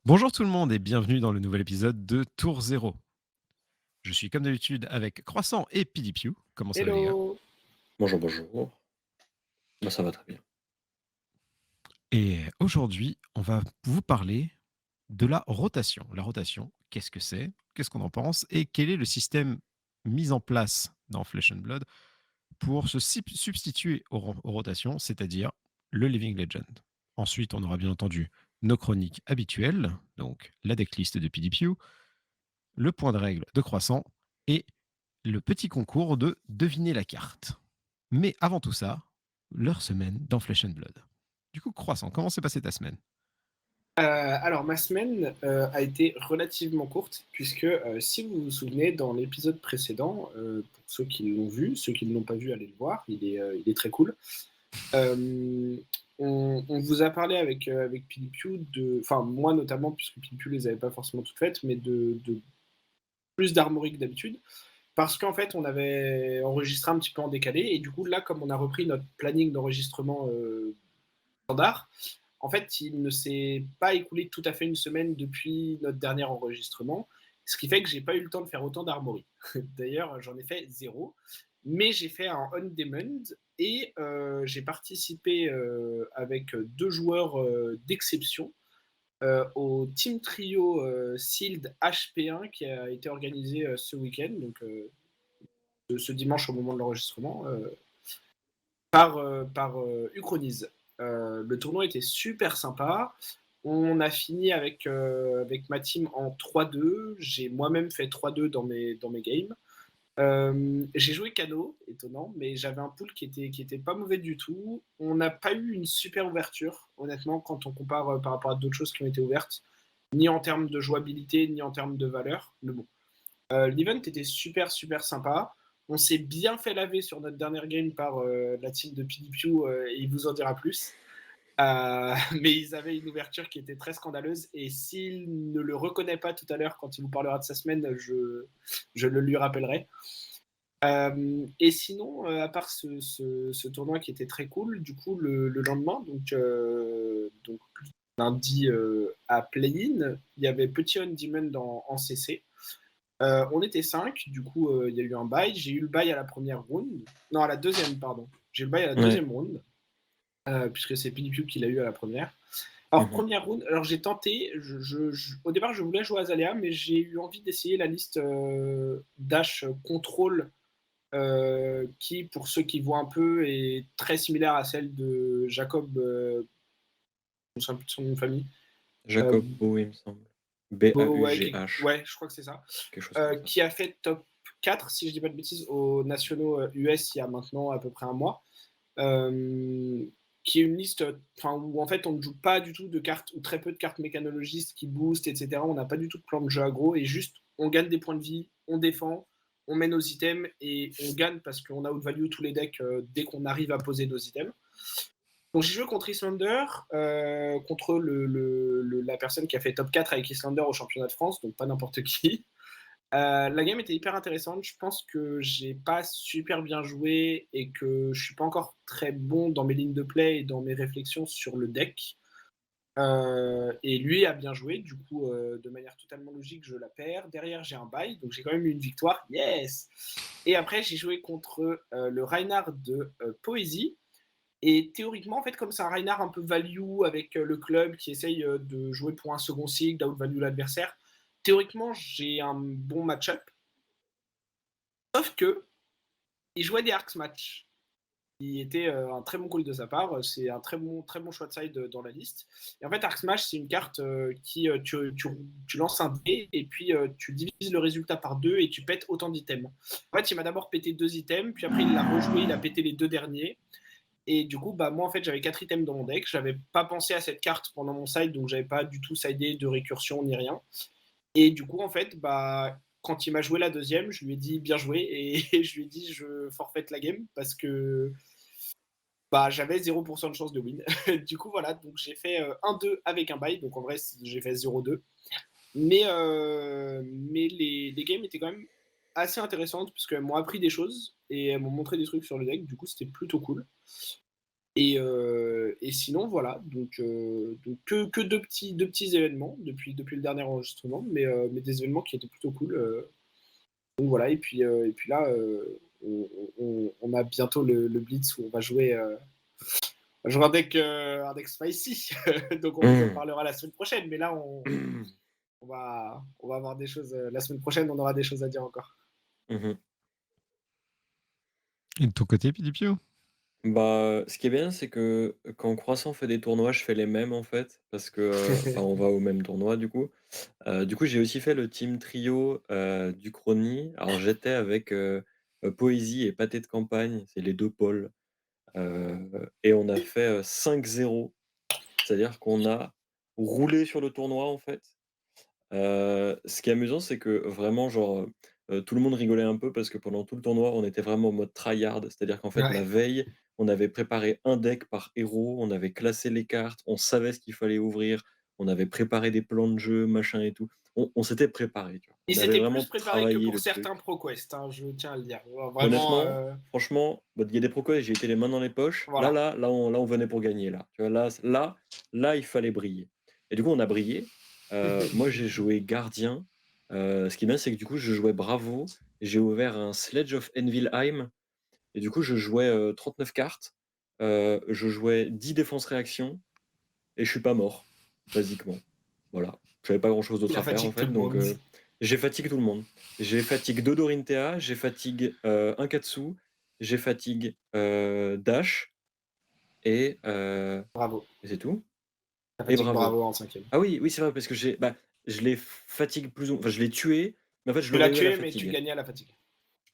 Bonjour tout le monde et bienvenue dans le nouvel épisode de Tour Zéro. Je suis comme d'habitude avec Croissant et PDPU. Comment ça va les gars? Hello! Bonjour, bonjour. Moi, ça va très bien. Et aujourd'hui, on va vous parler de la rotation. La rotation, qu'est-ce que c'est? Qu'est-ce qu'on en pense? Et quel est le système mis en place dans Flesh and Blood pour se substituer aux rotations, c'est-à-dire le Living Legend. Ensuite, on aura bien entendu nos chroniques habituelles, donc la decklist de PDPU, le point de règle de Croissant et le petit concours de deviner la carte. Mais avant tout ça, leur semaine dans Flesh and Blood. Du coup, Croissant, comment s'est passée ta semaine? Alors ma semaine a été relativement courte puisque si vous vous souvenez dans l'épisode précédent, pour ceux qui l'ont vu, ceux qui ne l'ont pas vu, allez le voir, il est très cool. On vous a parlé avec Pilipiu enfin moi notamment puisque Pilipiu les avait pas forcément toutes faites, mais de plus d'armory que d'habitude. Parce qu'en fait, on avait enregistré un petit peu en décalé, et du coup, là, comme on a repris notre planning d'enregistrement standard, en fait, il ne s'est pas écoulé tout à fait une semaine depuis notre dernier enregistrement, ce qui fait que j'ai pas eu le temps de faire autant d'armory. D'ailleurs, j'en ai fait zéro, mais j'ai fait un on-demand et j'ai participé avec deux joueurs d'exception au Team Trio Sealed HP1 qui a été organisé ce week-end, donc ce dimanche au moment de l'enregistrement, par Uchronize. Le tournoi était super sympa. On a fini avec ma team en 3-2. J'ai moi-même fait 3-2 dans mes games. J'ai joué Kano, étonnant, mais j'avais un pool qui était pas mauvais du tout. On n'a pas eu une super ouverture, honnêtement, quand on compare par rapport à d'autres choses qui ont été ouvertes, ni en termes de jouabilité, ni en termes de valeur. Mais bon, l'event était super, super sympa. On s'est bien fait laver sur notre dernière game par la team de PDPU, et il vous en dira plus. Mais ils avaient une ouverture qui était très scandaleuse, et s'il ne le reconnaît pas tout à l'heure quand il vous parlera de sa semaine, je le lui rappellerai. Et sinon, à part ce tournoi qui était très cool, du coup, le lendemain, donc lundi à Play-in, il y avait Petit On Demon en CC. On était 5, du coup, il y a eu un bail. J'ai eu le bail à la première round. Non, à la deuxième, pardon. J'ai eu le bail à la Ouais. deuxième round, puisque c'est PDPU qui l'a eu à la première. Alors, Mhm. première round, alors j'ai tenté, au départ, je voulais jouer Azalea, mais j'ai eu envie d'essayer la liste Dash Control, qui, pour ceux qui voient un peu, est très similaire à celle de Jacob, je ne sais plus de son nom de famille. Euh, Jacob Beau, il me semble. ouais, Baughh, ouais, je crois que c'est ça. quelque chose comme ça. Qui a fait top 4, si je dis pas de bêtises, aux nationaux US il y a maintenant à peu près un mois. Euh, qui est une liste où en fait on ne joue pas du tout de cartes, ou très peu de cartes mécanologistes qui boostent, etc. On n'a pas du tout de plan de jeu aggro, et juste on gagne des points de vie, on défend, on met nos items, et on gagne parce qu'on a outvalue tous les decks dès qu'on arrive à poser nos items. Donc j'ai joué contre Islander, contre la personne qui a fait top 4 avec Islander au championnat de France, donc pas n'importe qui. La game était hyper intéressante. Je pense que j'ai pas super bien joué et que je suis pas encore très bon dans mes lignes de play et dans mes réflexions sur le deck. Et lui a bien joué, du coup, de manière totalement logique, je la perds. Derrière, j'ai un bail, donc j'ai quand même eu une victoire. Yes! Et après, j'ai joué contre le Reinhardt de Poésie. Et théoriquement, en fait, comme c'est un Reinhardt un peu value avec le club qui essaye de jouer pour un second cycle, d'out-value l'adversaire, théoriquement, j'ai un bon match-up. Sauf que il jouait des Arcs match, qui était un très bon call de sa part. C'est un très bon choix de side dans la liste. Et en fait, Arc Smash, c'est une carte qui tu lances un dé et puis tu divises le résultat par deux et tu pètes autant d'items. En fait, il m'a d'abord pété 2 items, puis après il l'a rejoué, il a pété les 2 derniers. Et du coup, bah, moi, en fait, j'avais 4 items dans mon deck. J'avais pas pensé à cette carte pendant mon side, donc j'avais pas du tout sidé de récursion ni rien. Et du coup, en fait, bah, quand il m'a joué la deuxième, je lui ai dit bien joué, et je lui ai dit je forfaite la game parce que bah, j'avais 0% de chance de win. Du coup, voilà, donc j'ai fait 1-2 avec un bail, donc en vrai, j'ai fait 0-2. Mais les games étaient quand même assez intéressantes parce qu'elles m'ont appris des choses et elles m'ont montré des trucs sur le deck, du coup, c'était plutôt cool. Et sinon, voilà, donc que deux petits événements depuis le dernier enregistrement, mais des événements qui étaient plutôt cool. Donc voilà, et puis là, on a bientôt le Blitz où on va jouer, un deck spicy. Donc on vous en parlera la semaine prochaine, mais là, on va avoir des choses. La semaine prochaine, on aura des choses à dire encore. Mhm. Et de ton côté, Pidipio? Bah, ce qui est bien, c'est que quand Croissant fait des tournois, je fais les mêmes en fait, parce que, enfin, on va au même tournoi du coup. Du coup, j'ai aussi fait le team trio du Crony. Alors, j'étais avec Poésie et Pâté de Campagne, c'est les deux pôles. Et on a fait 5-0, c'est-à-dire qu'on a roulé sur le tournoi en fait. Ce qui est amusant, c'est que vraiment, genre, tout le monde rigolait un peu parce que pendant tout le tournoi, on était vraiment en mode tryhard. C'est-à-dire qu'en fait, la Ouais. veille, on avait préparé un deck par héros, on avait classé les cartes, on savait ce qu'il fallait ouvrir, on avait préparé des plans de jeu, machin et tout. On s'était préparé, tu vois? On Ils avait étaient plus vraiment préparés que travaillé pour le truc. certains ProQuest, hein, je tiens à le dire. Vraiment, Honnêtement, franchement, bah, il y a des ProQuest, j'ai été les mains dans les poches. Là voilà. là là, on venait pour gagner, là. Tu vois? Là, il fallait briller et du coup, on a brillé. Moi, j'ai joué gardien. Ce qui est bien, c'est que, du coup, je jouais Bravo. J'ai ouvert un Sledge of Envilheim et du coup, je jouais, 39 cartes. Je jouais 10 défense réaction et je suis pas mort, basiquement. Voilà. J'avais pas grand-chose Il d'autre a à faire, en fatigue tout fait, le donc monde. j'ai fatigue tout le monde. J'ai fatigue 2 Dorinthea, j'ai fatigue, un Katsu, j'ai fatigue, Dash et Bravo. et c'est tout? La Et fatigue Bravo. Bravo en cinquième. Ah oui, oui, c'est vrai parce que je l'ai fatigue plus ou enfin, je l'ai tué, mais en fait, je Tu l'as l'aurais eu à la tué, mais tu fatigue. gagnais à la fatigue.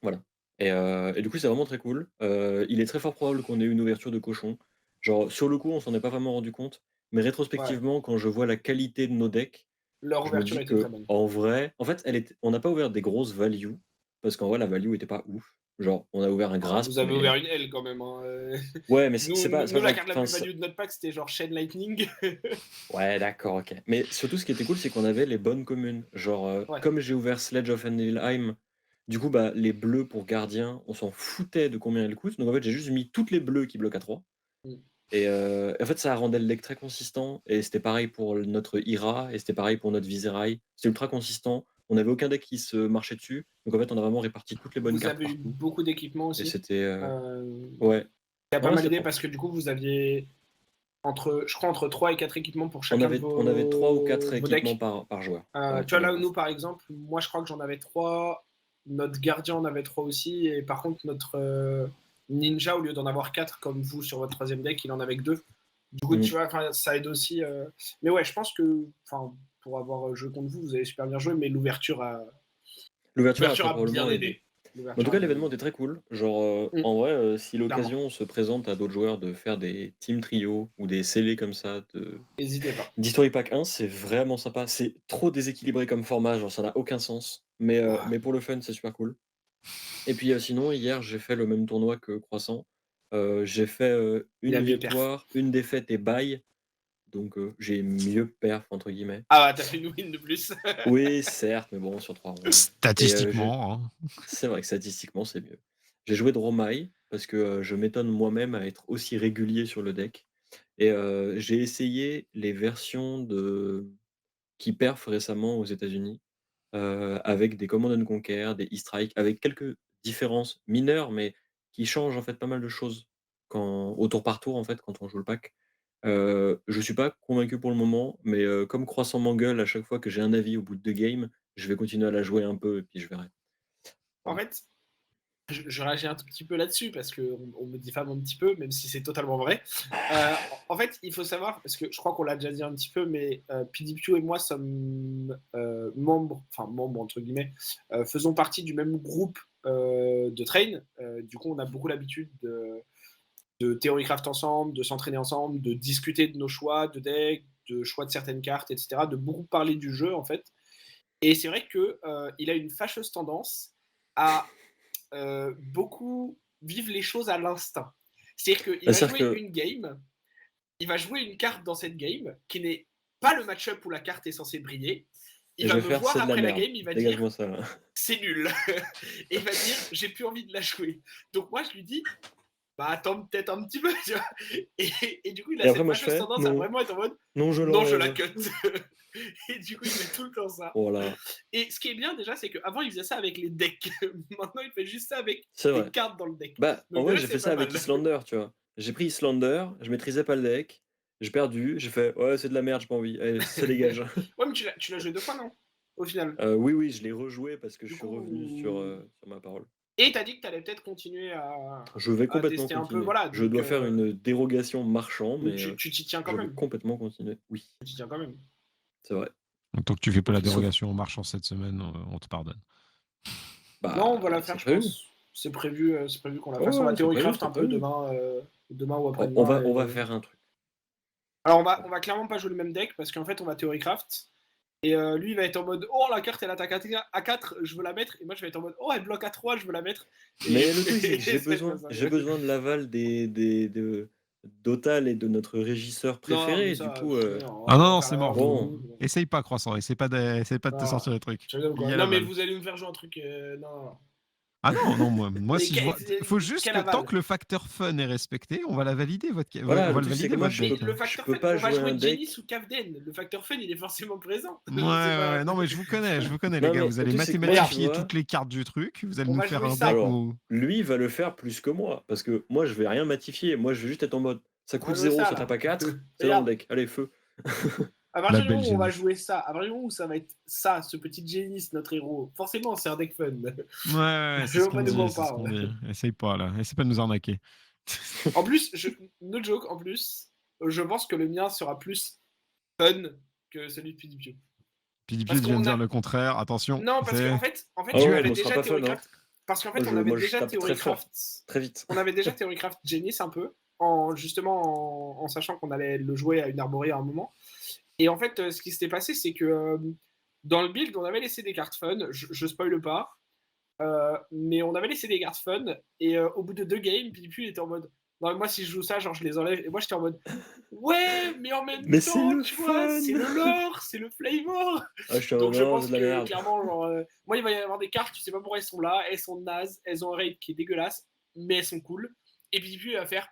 Voilà et du coup, c'est vraiment très cool. Il est très fort probable qu'on ait eu une ouverture de cochon. Genre, sur le coup, on s'en est pas vraiment rendu compte, mais Ouais. rétrospectivement, quand je vois la qualité de nos decks, Leur je me ouverture dis était très que bonne. en vrai en fait, on n'a pas ouvert des grosses values, parce qu'en vrai, la value était pas ouf. Genre, on a ouvert un Ah, grasp, vous avez mais ouvert une L quand même, hein. ouais, mais Nous, nous, c'est pas nous, la grave. carte la Enfin, plus value de notre pack, c'était genre Chain Lightning. ouais, d'accord, OK. Mais surtout, ce qui était cool, c'est qu'on avait les bonnes communes. Genre, Ouais. comme j'ai ouvert Sledge of Endelheim, du coup, bah, les bleus pour gardien, on s'en foutait de combien elles coûtent. Donc en fait, j'ai juste mis toutes les bleues qui bloquent à 3. Mm. Et en fait, ça rendait le deck très consistant et c'était pareil pour notre Ira et c'était pareil pour notre Viserai. C'était ultra consistant. On avait aucun deck qui se marchait dessus. Donc en fait, on a vraiment réparti toutes les bonnes Vous cartes avez eu partout beaucoup d'équipements et aussi. c'était, Euh, ouais. Il y a pas Non, mal c'était aidé propre. parce que du coup, vous aviez je crois, entre 3 et 4 équipements pour On chacun de avait on avait 3 ou 4 vos équipements decks. par joueur. Ouais, Tu vois, clairement. là, nous, par exemple, moi, je crois que j'en avais 3. Notre gardien en avait 3 aussi. Et par contre, notre ninja, au lieu d'en avoir 4 comme vous sur votre troisième deck, il en avait que 2. Du coup, tu Mmh. vois, ça aide aussi. Mais ouais, je pense que pour avoir joué contre vous, vous avez super bien joué, mais L'ouverture a l'ouverture très a bien probablement aidé. aidé. En tout L'ouverture a cas, bien l'événement aidé. était très cool. Genre, Mm, en vrai, si clairement. l'occasion se présente à d'autres joueurs de faire des team trio ou des scellés comme ça de N'hésitez pas. d'History Pack 1, c'est vraiment sympa. C'est trop déséquilibré comme format, genre ça n'a aucun sens. Ah, Mais pour le fun, c'est super cool. Et puis, sinon, hier, j'ai fait le même tournoi que Croissant. J'ai fait, il 1 a mieux perf. victoire, 1 défaite et bye. Donc, j'ai «mieux perf» entre guillemets. Ah, t'as fait une win de plus. Oui, certes, mais bon, sur 3 rondes. Et j'ai Statistiquement, hein. c'est vrai que statistiquement, c'est mieux. J'ai joué Dromai parce que, je m'étonne moi-même à être aussi régulier sur le deck et j'ai essayé les versions de qui perfent récemment aux États-Unis, avec des Command and Conquer, des E-Strike, avec quelques différences mineures, mais qui changent en fait pas mal de choses quand au tour par tour en fait, quand on joue le pack. Je suis pas convaincu pour le moment, mais comme Croissant m'engueule à chaque fois que j'ai un avis au bout de 2 games, je vais continuer à la jouer un peu et puis je verrai. En Voilà. fait, je réagis un tout petit peu là-dessus parce qu'on me diffame un petit peu, même si c'est totalement vrai. En fait, il faut savoir, parce que je crois qu'on l'a déjà dit un petit peu, mais PDPU et moi sommes membres entre guillemets, faisons partie du même groupe de train. Du coup, on a beaucoup l'habitude de Theorycraft ensemble, de s'entraîner ensemble, de discuter de nos choix de deck, de choix de certaines cartes, etc. De beaucoup parler du jeu en fait. Et c'est vrai que il a une fâcheuse tendance à beaucoup vivre les choses à l'instinct. C'est-à-dire qu'il Bah, va c'est-à-dire jouer que une game, il va jouer une carte dans cette game qui n'est pas le match-up où la carte est censée briller. Il je va vais me faire: voir «C'est de la après la merde, game, il va dire dégage-moi ça là». c'est nul. Et il va dire j'ai plus envie de la jouer. Donc moi je lui dis bah attends peut-être un petit peu, tu vois. Et du coup, il Et a après cette moi je fâcheuse fais: tendance à «Non, vraiment être en mode non je non, je la l'enlève». cut. Et du coup, il fait tout le temps ça. Voilà, Et ce qui est bien déjà, c'est qu'avant, il faisait ça avec les decks. Maintenant, il fait juste ça avec c'est des vrai. cartes dans le deck. Bah, en Donc vrai déjà, j'ai fait c'est ça pas avec mal. Islander, tu vois? J'ai pris Islander, je maîtrisais pas le deck, j'ai perdu, j'ai fait: «Ouais, c'est de la merde, j'ai pas envie, allez, ça dégage». Ouais, mais tu l'as joué 2 fois, non? Au final? Oui, oui, je l'ai rejoué parce que je Du suis revenu coup sur ma parole. et tu as dit que tu allais peut-être continuer à Je vais complètement tester un peu, continuer. voilà, Je donc dois faire une dérogation marchand, mais tu t'y tiens quand je vais même. complètement continuer. Oui, Tu t'y tiens quand même. c'est vrai. Donc, tant que tu fais pas la OK. Sauf dérogation en marchant cette semaine, on te pardonne. Non, on bah, va la faire, c'est je prévu. pense. C'est prévu qu'on la Ouais, fasse. On va ouais, c'est prévu, theorycraft c'est un peu prévu. demain ou On après-demain va on va et faire un truc. alors on va clairement pas jouer le même deck parce qu'en fait, on va theorycraft et lui, il va être en mode: «Oh la carte elle attaque à 4, je veux la mettre» et moi je vais être en mode: «Oh elle bloque à 3, je veux la mettre» et Mais le truc, c'est que ça va être comme ça. j'ai besoin de l'aval des d'Otal et de notre régisseur Non, mais préféré. Du ça, coup, Ah on non, va non, faire c'est l'erreur mort. de bon, Vous fou. essaye pas, Croissant. Essaye pas de te Non, sortir les trucs. tu rigoles ou Il y quoi? a Non, mais l'aval. vous allez me faire jouer un truc, non. Ah non, non, moi Mais si je vois, faut juste quel que tant aval? que le facteur fun est respecté, on va la valider voilà, on va le le truc, c'est valider que moi, votre je Mais deck, peux le hein. je facteur peux fun, pas on va jouer un jouer Jenny deck. sous Cavden. Le facteur fun, il est forcément présent. Ouais, C'est ouais, pas. ouais. Non mais je vous connais les Non, gars, mais vous le allez truc, c'est que moi, tu mathématifier vois? toutes les cartes du truc, vous allez On nous va faire jouer un deck ça. Alors, où lui va le faire plus que moi, parce que moi, je vais rien matifier. Moi, je vais juste être en mode: «Ça On va coûte jouer 0, ça ça tape là. à 4, c'est dans le Regarde. deck. Allez, feu». À la partir du belle moment où on va génie. jouer ça, à partir du moment où ça va être ça, ce petit génie, notre héros, forcément, c'est un deck fun. Ouais, ouais, ouais, Je c'est ce vois qu'on pas de quoi dit, on c'est ce qu'on parle. dit. Essaye pas là, essaye pas de nous arnaquer. En plus, no joke, en plus, je pense que le mien sera plus fun que celui de PDP. PDP Parce vient de qu'on dire a. le contraire, attention, Non, parce qu'en c'est fait, Ah on ouais, avait moi, ce sera déjà pas fun, hein. Theorycraft. Parce qu'en fait, on avait Moi, je déjà tape très fort, Theorycraft. très vite. On avait déjà Theorycraft Genis un peu, justement en sachant qu'on allait le jouer à une arborie à un moment. Et en fait, ce qui s'était passé, c'est que dans le build, on avait laissé des cartes fun. Je spoile pas. Mais on avait laissé des cartes fun. Et au bout de 2 games, Pipu il était en mode: non, moi, si je joue ça, genre, je les enlève. Et moi, j'étais en mode: ouais, mais en même Mais c'est temps, le tu vois, c'est fun! le lore, c'est le flavor. Ah, je suis en Donc, mode: je «Non, c'est pense de la que merde». clairement, genre, moi, il va y avoir des cartes, tu sais pas pourquoi elles sont là, elles sont nazes, elles ont un raid qui est dégueulasse, mais elles sont cool. Et Pipu il va faire: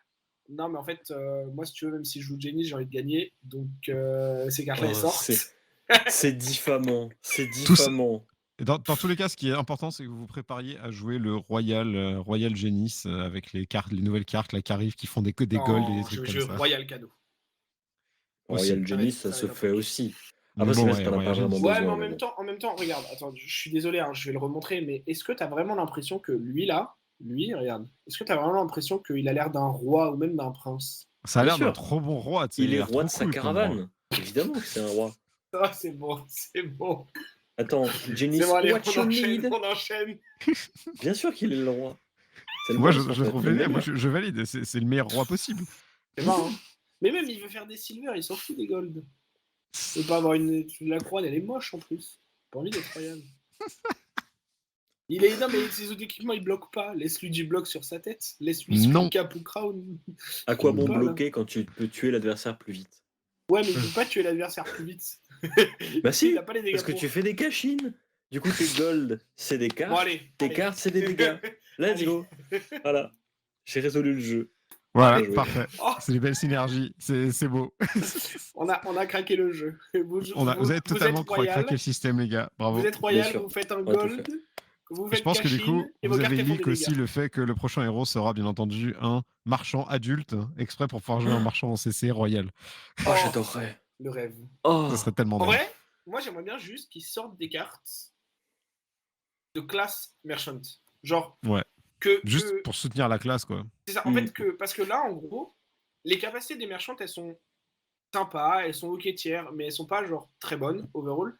non, mais en fait, moi, si tu veux, même si je joue Jenny, j'ai envie de gagner. Donc, ces cartes-là, elles Oh, sortent. c'est diffamant, c'est tous. diffamant. Dans tous les cas, ce qui est important, c'est que vous vous prépariez à jouer le Royal Genis avec les cartes, les nouvelles cartes là, qui arrivent, qui font des golds et des Non, trucs comme je ça. Royal Cadeau. Aussi. Royal Genis, ça Ça va se être un fait truc. aussi. Mais Après, c'est bon, vrai que ouais, tu as pas Royal vraiment Genis. Ouais, mais besoin, mais bon. en même temps, regarde, attends, je suis désolé, hein, je vais le remontrer, mais est-ce que tu as vraiment l'impression que lui, là, lui, regarde, est-ce que tu as vraiment l'impression qu'il a l'air d'un roi ou même d'un prince? Ça a Bien l'air d'un sûr, trop bon roi, tu sais, il il a est l'air roi trop de sa cool comme roi. caravane. Évidemment que c'est un roi. Ah, c'est bon, c'est bon. Attends, C'est Genis, bon, allez, what on you enchaîne, need? on enchaîne. Bien sûr qu'il est le roi. C'est le Moi, boss, en je le fait, trouve mais le génial. Moi, meilleur. je valide. C'est le meilleur roi possible. C'est marrant, hein. Mais même, il veut faire des silver, il s'en fout des gold. Il veut pas avoir la couronne, elle est moche en plus. Pas envie d'être royal. Non, mais ses autres équipements, il bloque pas. Laisse-lui du bloc sur sa tête. Laisse-lui Skull Non. Cap ou Crown. À quoi bon Pas, là. bloquer quand tu peux tuer l'adversaire plus vite? Ouais, mais il peut pas tuer l'adversaire plus vite. Bah Il a si, pas les dégâts parce que tu pour. fais des cachines. Du coup, tes gold, c'est des Bon, cartes. allez. Tes Allez. cartes, c'est des dégâts. Let's Allez. go. Voilà. J'ai résolu le jeu. Voilà, Bien joué. parfait. Oh, C'est des belles synergies. C'est beau. on a craqué le jeu. Vous avez Vous êtes totalement craqué royal. le système, les gars. Vous Bravo. êtes Bien royal, sûr, vous faites un on a tout fait. gold. Vous Et je faites pense que du cash-in coup, et vos vous cartes avez elles font des leak dégâts. aussi le fait que le prochain héros sera bien entendu un marchand adulte, exprès pour pouvoir jouer un marchand en CC royal. Oh, Oh, j'adorerais. le rêve. Ça Oh, serait tellement En drôle. vrai, moi j'aimerais bien juste qu'ils sortent des cartes de classe merchant. Genre, Ouais. que, Juste que pour soutenir la classe, quoi. c'est ça. En hmm. fait, parce que là, en gros, les capacités des merchantes, elles sont sympas, elles sont ok tiers, mais elles sont pas genre très bonnes overall.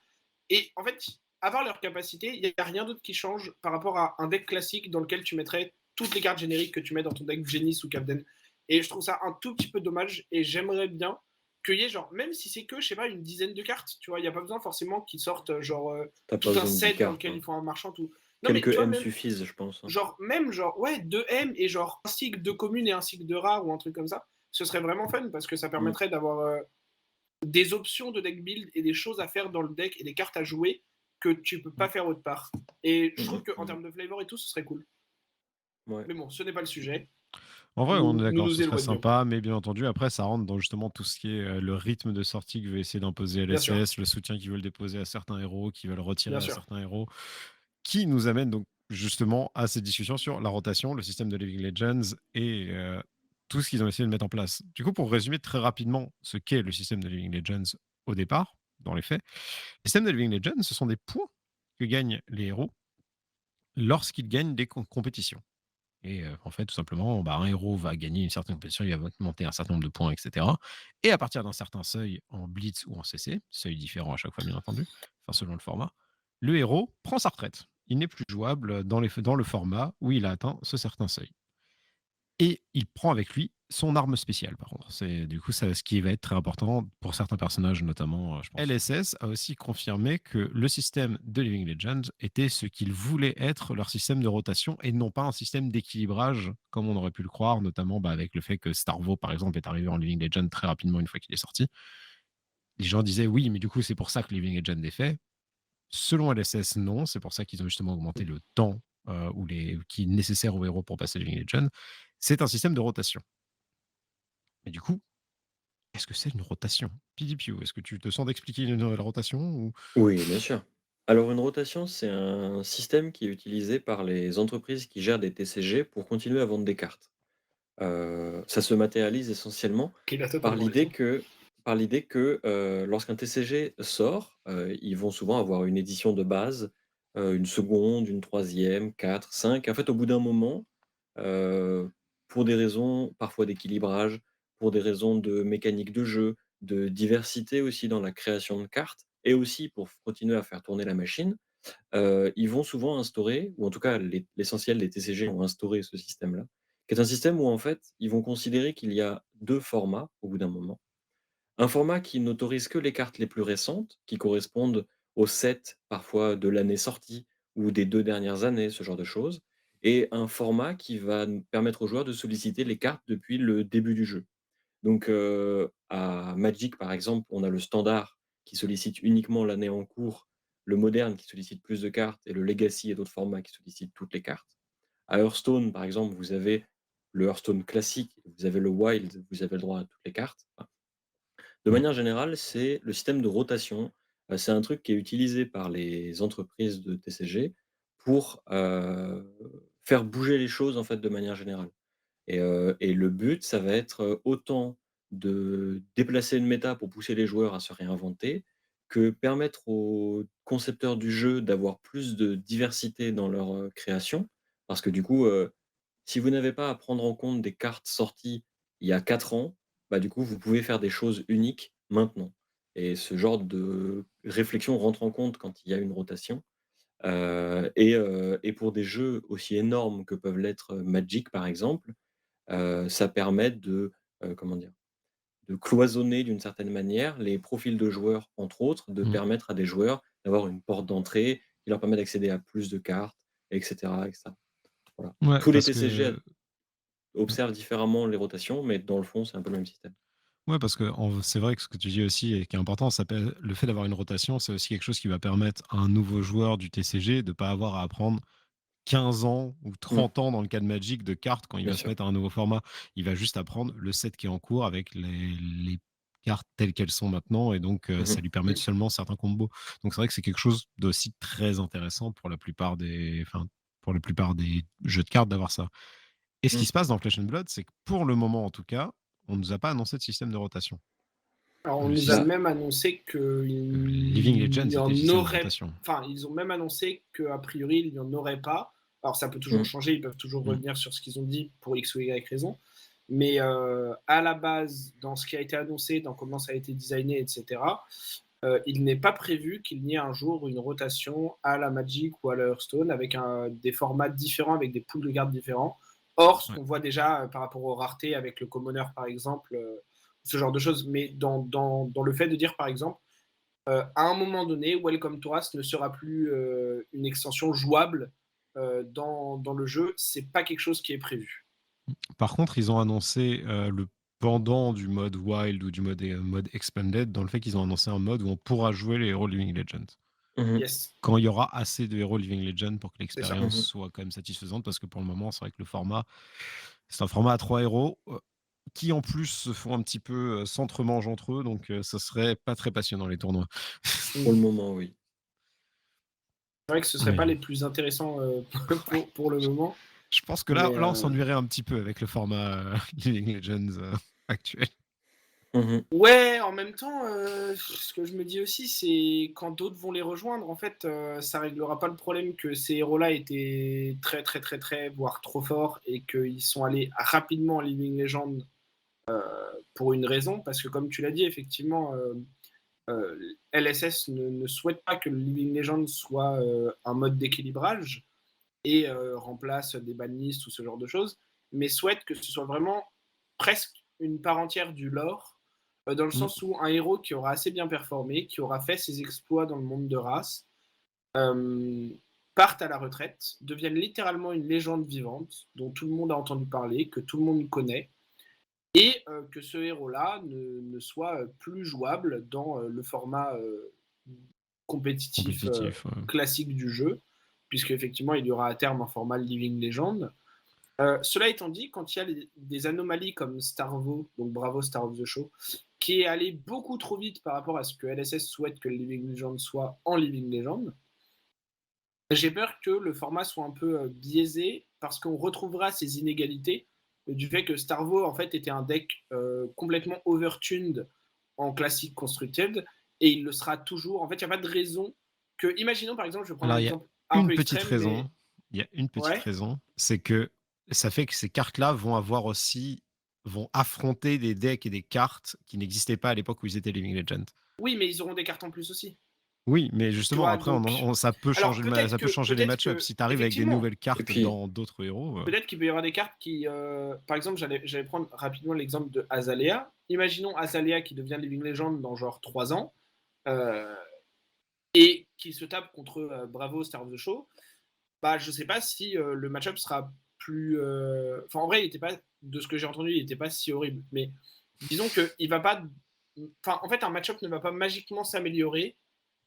Et en fait, à part leurs capacités, il n'y a rien d'autre qui change par rapport à un deck classique dans lequel tu mettrais toutes les cartes génériques que tu mets dans ton deck Genis ou Capden. Et je trouve ça un tout petit peu dommage et j'aimerais bien qu'il y ait genre, même si c'est que, je sais pas, une dizaine de cartes, tu vois, il n'y a pas besoin forcément qu'ils sortent genre T'as pas tout un besoin de 10 set dans cartes, lequel hein. il faut un marchand, tout. Non mais Quelques tu vois, M même, suffisent, je pense, hein. genre, même genre, ouais, 2 M et genre un cycle de commune et un cycle de rare ou un truc comme ça, ce serait vraiment fun parce que ça Hmm. permettrait d'avoir des options de deck build et des choses à faire dans le deck et des cartes à jouer que tu peux pas faire autre part. Et je trouve qu'en termes de flavor et tout, ce serait cool. Ouais. Mais bon, ce n'est pas le sujet. En vrai, on est nous d'accord, nous ce serait éloignons. sympa, mais bien entendu, après, ça rentre dans justement tout ce qui est le rythme de sortie que veut essayer d'imposer Bien sûr, LSS, le soutien qu'ils veulent déposer à certains héros, qu'ils veulent retirer bien à sûr. certains héros, qui nous amène donc justement à cette discussion sur la rotation, le système de Living Legends et tout ce qu'ils ont essayé de mettre en place. Du coup, pour résumer très rapidement ce qu'est le système de Living Legends au départ, dans les faits, le système de Living Legends, ce sont des points que gagnent les héros lorsqu'ils gagnent des compétitions. Et en fait, tout simplement, bah, un héros va gagner une certaine compétition, il va monter un certain nombre de points, et cetera. Et à partir d'un certain seuil en blitz ou en CC, seuil différent à chaque fois bien entendu, enfin selon le format, le héros prend sa retraite. Il n'est plus jouable dans le format où il a atteint ce certain seuil. Et il prend avec lui son arme spéciale, par contre. C'est du coup ça, ce qui va être très important pour certains personnages, notamment, je pense. LSS a aussi confirmé que le système de Living Legends était ce qu'il voulait être leur système de rotation et non pas un système d'équilibrage comme on aurait pu le croire, notamment bah, avec le fait que Starvo, par exemple, est arrivé en Living Legend très rapidement une fois qu'il est sorti. Les gens disaient oui, mais du coup, c'est pour ça que Living Legend est fait. Selon LSS, non. C'est pour ça qu'ils ont justement augmenté le temps qui est nécessaire aux héros pour passer Living Legend. C'est un système de rotation. Mais du coup, qu'est-ce que c'est une rotation? PDPU, est-ce que tu te sens d'expliquer la rotation ou... Oui, bien sûr. Alors une rotation, c'est un système qui est utilisé par les entreprises qui gèrent des TCG pour continuer à vendre des cartes. Ça se matérialise essentiellement Il a par totalement l'idée raison. que lorsqu'un TCG sort, ils vont souvent avoir une édition de base, une seconde, une troisième, 4, 5. En fait, au bout d'un moment, heu, pour des raisons parfois d'équilibrage, pour des raisons de mécanique de jeu, de diversité aussi dans la création de cartes et aussi pour continuer à faire tourner la machine, ils vont souvent instaurer, ou en tout cas l'essentiel des TCG ont instauré ce système-là, qui est un système où en fait, ils vont considérer qu'il y a 2 formats au bout d'un moment. Un format qui n'autorise que les cartes les plus récentes, qui correspondent au set parfois de l'année sortie ou des 2 dernières années, ce genre de choses, et un format qui va nous permettre aux joueurs de solliciter les cartes depuis le début du jeu. Donc, à Magic, par exemple, on a le standard qui sollicite uniquement l'année en cours, le moderne qui sollicite plus de cartes et le legacy et d'autres formats qui sollicitent toutes les cartes. À Hearthstone, par exemple, vous avez le Hearthstone classique, vous avez le Wild, vous avez le droit à toutes les cartes. Enfin, de Ouais. manière générale, c'est le système de rotation, c'est un truc qui est utilisé par les entreprises de TCG pour, faire bouger les choses, en fait, de manière générale. Et le but, ça va être, autant de déplacer une méta pour pousser les joueurs à se réinventer, que permettre aux concepteurs du jeu d'avoir plus de diversité dans leur, création. Parce que du coup, si vous n'avez pas à prendre en compte des cartes sorties il y a 4 ans, bah, du coup, vous pouvez faire des choses uniques maintenant. Et ce genre de réflexion rentre en compte quand il y a une rotation. Et pour des jeux aussi énormes que peuvent l'être, Magic, par exemple, ça permet de, comment dire? De cloisonner d'une certaine manière les profils de joueurs, entre autres, de Mmh. permettre à des joueurs d'avoir une porte d'entrée qui leur permet d'accéder à plus de cartes et cetera et cetera. Voilà. Ouais, Tous les parce TCG que ouais. observent différemment les rotations, mais dans le fond, c'est un peu le même système. Ouais, parce que c'est vrai que ce que tu dis aussi et qui est important, le fait d'avoir une rotation, c'est aussi quelque chose qui va permettre à un nouveau joueur du TCG de ne pas avoir à apprendre 15 ans ou Mmh, 30 ans dans le cas de Magic de cartes quand il bien va se sûr. mettre à un nouveau format. Il va juste apprendre le set qui est en cours avec les cartes telles qu'elles sont maintenant et donc Mmh ça mh. lui permet Mmh. seulement certains combos. Donc c'est vrai que c'est quelque chose d'aussi très intéressant pour la plupart des jeux de cartes d'avoir ça. Et ce qui Mmh. se passe dans Flesh and Blood, c'est que pour le moment en tout cas, on ne nous a pas annoncé de système de rotation. Alors, on Le nous a système Bah, même annoncé Living qu'il Legends y était le en système de aurait, rotation. enfin, ils ont même annoncé qu'a priori, il n'y en aurait pas. Alors, ça peut toujours mmh, changer, ils peuvent toujours Mmh. revenir sur ce qu'ils ont dit pour X ou Y raison. Mais à la base, dans ce qui a été annoncé, dans comment ça a été designé, etc., il n'est pas prévu qu'il n'y ait un jour une rotation à la Magic ou à la Hearthstone avec des formats différents, avec des pools de cartes différents. Or, ce Ouais. qu'on voit déjà par rapport aux raretés avec le Commoner, par exemple, ce genre de choses, mais dans le fait de dire, par exemple, à un moment donné, Welcome to Rust ne sera plus une extension jouable dans le jeu, c'est pas quelque chose qui est prévu. Par contre, ils ont annoncé, le pendant du mode Wild ou du mode Expanded, dans le fait qu'ils ont annoncé un mode où on pourra jouer les héros Living Legends. mmh Yes, Quand il y aura assez de héros Living Legends pour que c'est ça. l'expérience mmh soit quand même satisfaisante, parce que pour le moment, c'est vrai que le format, C'est un format à 3 héros, qui en plus se font un petit peu, s'entremangent entre eux, donc ça serait pas très passionnant les tournois. Pour le Mmh. moment, oui. C'est vrai que ce serait pas Oui. les plus intéressants, pour le moment, Je pense que là mais là, on s'ennuierait un petit peu avec le format, Living Legends, actuel. Mmh. ouais, en même temps, ce que je me dis aussi, c'est quand d'autres vont les rejoindre, en fait, ça réglera pas le problème que ces héros-là étaient très, très, très, très, voire trop forts et qu'ils sont allés rapidement en Living Legend, pour une raison. Parce que comme tu l'as dit, effectivement, LSS ne souhaite pas que le Living Legend soit, un mode d'équilibrage et remplace des banlists ou ce genre de choses, mais souhaite que ce soit vraiment presque une part entière du lore, dans le Mmh. sens où un héros qui aura assez bien performé, qui aura fait ses exploits dans le monde de race, euh, parte à la retraite, devienne littéralement une légende vivante dont tout le monde a entendu parler, que tout le monde connaît, et que ce héros-là ne soit plus jouable dans le format compétitif Compétitif, classique du jeu, puisque effectivement il y aura à terme un format Living Legend. Cela étant dit, quand il y a des anomalies comme Starvo, donc Bravo Star of the Show, qui est allé beaucoup trop vite par rapport à ce que LSS souhaite que le Living Legend soit en Living Legend, j'ai peur que le format soit un peu biaisé parce qu'on retrouvera ces inégalités du fait que Starvo en fait était un deck complètement overtuned en classique constructed et il le sera toujours. En fait, il n'y a pas de raison que. Imaginons par exemple, je vais prendre un alors il y a exemple un une peu petite extrême, mais raison, il y a une petite ouais. raison, c'est que ça fait que ces cartes-là vont affronter des decks et des cartes qui n'existaient pas à l'époque où ils étaient Living Legends. Oui, mais ils auront des cartes en plus aussi. Oui, mais Tu justement vois, après donc. ça peut Alors changer ça peut changer les peut-être match-ups. que Si tu arrives avec des effectivement, nouvelles Et cartes puis dans d'autres héros, peut-être qu'il peut y avoir des cartes qui, par exemple, j'allais prendre rapidement l'exemple de Azalea. Imaginons Azalea qui devient Living Legend dans genre 3 ans euh, et qui se tape contre Bravo Star of the Show. Bah, je sais pas si le match-up sera plus. Enfin, en vrai, il était pas, de ce que j'ai entendu, il était pas si horrible. Mais disons qu'il va pas. Enfin, en fait, un match-up ne va pas magiquement s'améliorer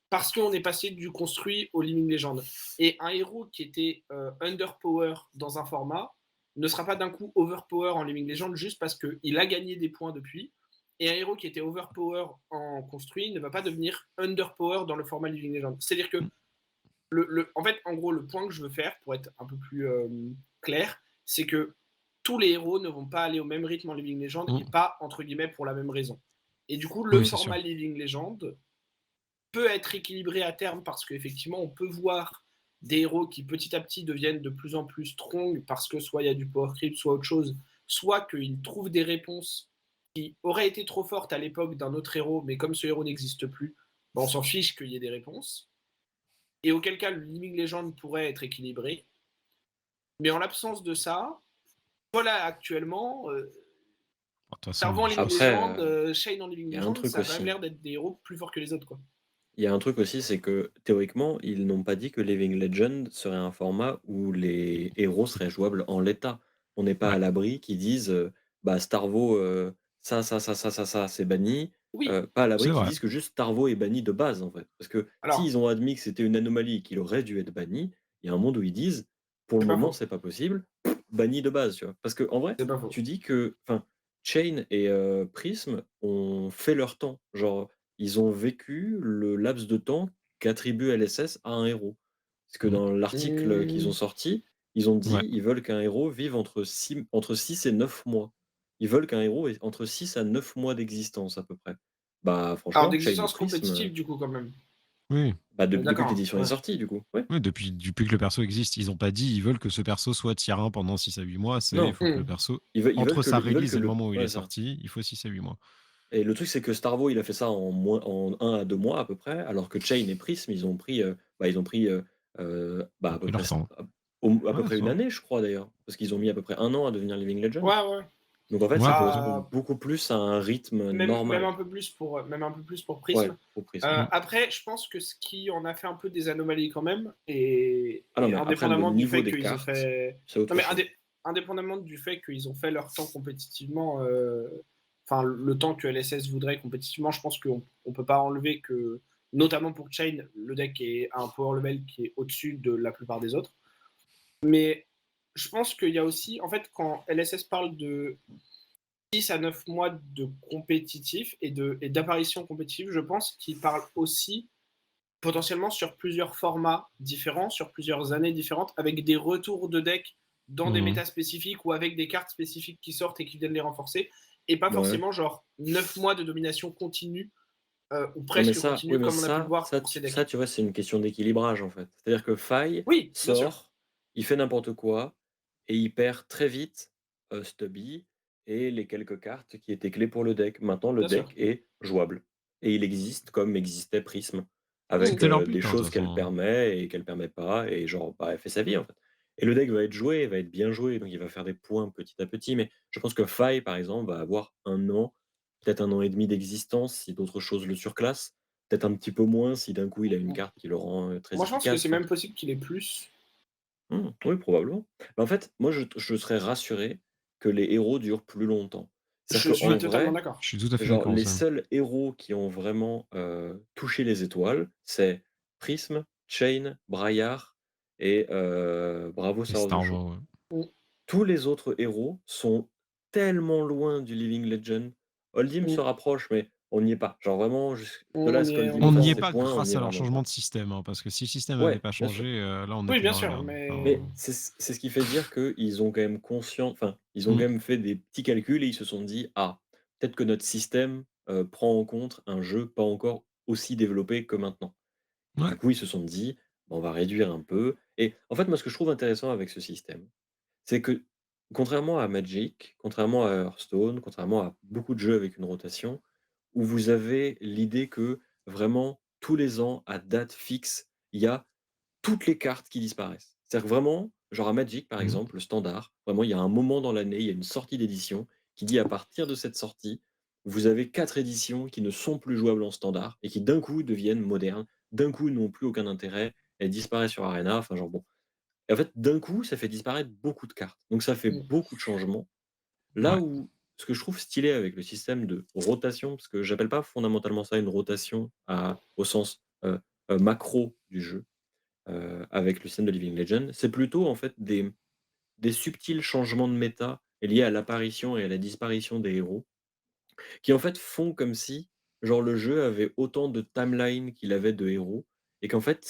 parce qu'on est passé du construit au Living Legend. Et un héros qui était underpower dans un format ne sera pas d'un coup overpower en Living Legend juste parce qu'il a gagné des points depuis. Et un héros qui était overpower en construit ne va pas devenir underpower dans le format Living Legend. C'est-à-dire que, en fait, en gros, le point que je veux faire, pour être un peu plus clair, c'est que tous les héros ne vont pas aller au même rythme en Living Legend et mmh, pas, entre guillemets, pour la même raison. Et du coup, le oui, c'est sûr. format Living Legend peut être équilibré à terme parce qu'effectivement, on peut voir des héros qui petit à petit deviennent de plus en plus strong parce que soit il y a du power creep, soit autre chose, soit qu'ils trouvent des réponses qui auraient été trop fortes à l'époque d'un autre héros, mais comme ce héros n'existe plus, ben on s'en fiche qu'il y ait des réponses. Et auquel cas, le Living Legend pourrait être équilibré. Mais en l'absence de ça, voilà, actuellement, De toute façon, Servant en je Living pense que après, Legend, Shane en Living il y a un Legend, truc ça a quand même aussi. l'air d'être des héros plus forts que les autres, quoi. Il y a un truc aussi, c'est que théoriquement, ils n'ont pas dit que Living Legend serait un format où les héros seraient jouables en l'état. On n'est pas ouais, à l'abri qu'ils disent, bah, Starvo, ça, c'est banni. Oui, Pas à c'est l'abri qu'ils vrai. disent que juste Starvo est banni de base, en fait. Parce que alors, s'ils ont admis que c'était une anomalie et qu'il aurait dû être banni, il y a un monde où ils disent: «Pour le c'est pas moment, faux. c'est pas possible, banni de base», tu vois? Parce qu'en vrai, C'est pas faux. tu dis que enfin, Chain et Prism ont fait leur temps. Genre, ils ont vécu le laps de temps qu'attribue LSS à un héros. Parce que Mmh, dans l'article qu'ils ont Mmh, sorti, ils ont ouais. dit: «Ils veulent qu'un héros vive entre 6 et 9 mois». Ils veulent qu'un héros ait entre 6 à 9 mois d'existence à peu près. Bah, alors franchement, Chain et d'existence Prism, compétitive du coup quand même. Oui, bah, On est depuis d'accord, que hein? l'édition est Ouais. sortie du coup, ouais. oui, depuis que le perso existe, ils ont pas dit: ils veulent que ce perso soit tier 1 pendant 6 à 8 mois, il Non, faut que le Mmh. perso ils veulent entre que sa le ils veulent release que et le le moment où il est ouais, ça. sorti, il faut 6 à 8 mois. Et le truc, c'est que Starvo, il a fait ça en 1 à 2 mois à peu près, alors que Chain et Prism, ils ont pris, bah, Ils à ont peu pris près leur temps. à Ouais, peu près c'est une vrai. année, je crois d'ailleurs. Parce qu'ils ont mis à peu près 1 an à devenir Living Legend. Ouais, ouais. Donc en fait, ça Ouais, c'est vrai. correspond Bah, beaucoup plus à un rythme même normal. un peu plus pour Ouais, Prism. pour Prism. Mmh. Après, je pense que ce qui en a fait un peu des anomalies quand même, Ah non, et mais après le indépendamment du niveau fait des qu'ils ont cartes, fait. c'est Non, autre mais chose. indépendamment du fait qu'ils ont fait leur temps compétitivement, enfin, le temps que LSS voudrait compétitivement, je pense qu'on ne peut pas enlever que, notamment pour Chain, le deck est à un power level qui est au-dessus de la plupart des autres. Mais je pense qu'il y a aussi en fait, quand LSS parle de 6 à 9 mois de compétitif et d'apparition compétitive, je pense qu'il parle aussi potentiellement sur plusieurs formats différents, sur plusieurs années différentes, avec des retours de deck dans des Mmh. méta spécifiques ou avec des cartes spécifiques qui sortent et qui viennent les renforcer, et pas Ouais. forcément genre 9 mois de domination continue, ou Non, mais presque ça, oui, continue, mais comme on a pu le ça, voir ça, pour ces ça, decks. tu vois, c'est une question d'équilibrage en fait. C'est-à-dire que Faille Oui, bien sûr, sort, il fait n'importe quoi et il perd très vite Stubby et les quelques cartes qui étaient clés pour le deck. Maintenant, le bien sûr. deck est jouable et il existe comme existait Prism, avec C'était leur des but, hein, de toute choses façon, qu'elle hein. permet et qu'elle permet pas, et genre, bah, elle fait sa vie en fait. Et le deck va être joué, va être bien joué, donc il va faire des points petit à petit. Mais je pense que Faille, par exemple, va avoir un an, peut-être un an et demi d'existence si d'autres choses le surclassent. Peut-être un petit peu moins si d'un coup il a une carte qui le rend, très Moi, je pense que efficace, c'est enfin, même possible qu'il ait plus. oui, probablement. Mais en fait, moi je serais rassuré que les héros durent plus longtemps. Je C'est-à-dire suis qu'en totalement vrai, d'accord. Je suis tout à fait genre d'accord les aussi. seuls héros qui ont vraiment, touché les étoiles, c'est Prism, Chain, Braillard et Bravo Et Sort de Star Show. Wars, ouais. Mmh, Tous les autres héros sont tellement loin du Living Legend. Hold'em se mmh, rapproche, mais on n'y est pas. Genre vraiment jusque de là à ce on qu'Hold'em n'y est On pas n'y fasse est ses encore. pas points, on n'y grâce est à leur vraiment changement pas. de système, hein, parce que si le système avait Ouais, pas bien sûr. changé, là, on Oui, n'était bien pas là, sûr, hein. mais Enfin, Mais c'est ce qui fait dire qu'ils ont quand même conscient, enfin, ils ont quand mmh, même fait des petits calculs et ils se sont dit: «Ah, peut-être que notre système, prend en compte un jeu pas encore aussi développé que maintenant». Et ouais. du coup, ils se sont dit: «Bah, on va réduire un peu». Et en fait, moi, ce que je trouve intéressant avec ce système, c'est que contrairement à Magic, contrairement à Hearthstone, contrairement à beaucoup de jeux avec une rotation, où vous avez l'idée que vraiment tous les ans, à date fixe, il y a toutes les cartes qui disparaissent. C'est-à-dire que vraiment, genre à Magic par Mmh. exemple, le standard, vraiment il y a un moment dans l'année, il y a une sortie d'édition qui dit à partir de cette sortie, vous avez 4 éditions qui ne sont plus jouables en standard et qui d'un coup deviennent modernes, d'un coup n'ont plus aucun intérêt, elles disparaissent sur Arena, enfin genre bon. Et en fait, d'un coup, ça fait disparaître beaucoup de cartes. Donc ça fait mmh, beaucoup de changements. Là Ouais. où ce que je trouve stylé avec le système de rotation, parce que j'appelle pas fondamentalement ça une rotation au sens macro du jeu, avec le système de Living Legend, c'est plutôt en fait des subtils changements de méta liés à l'apparition et à la disparition des héros, qui en fait font comme si genre le jeu avait autant de timelines qu'il avait de héros, et qu'en fait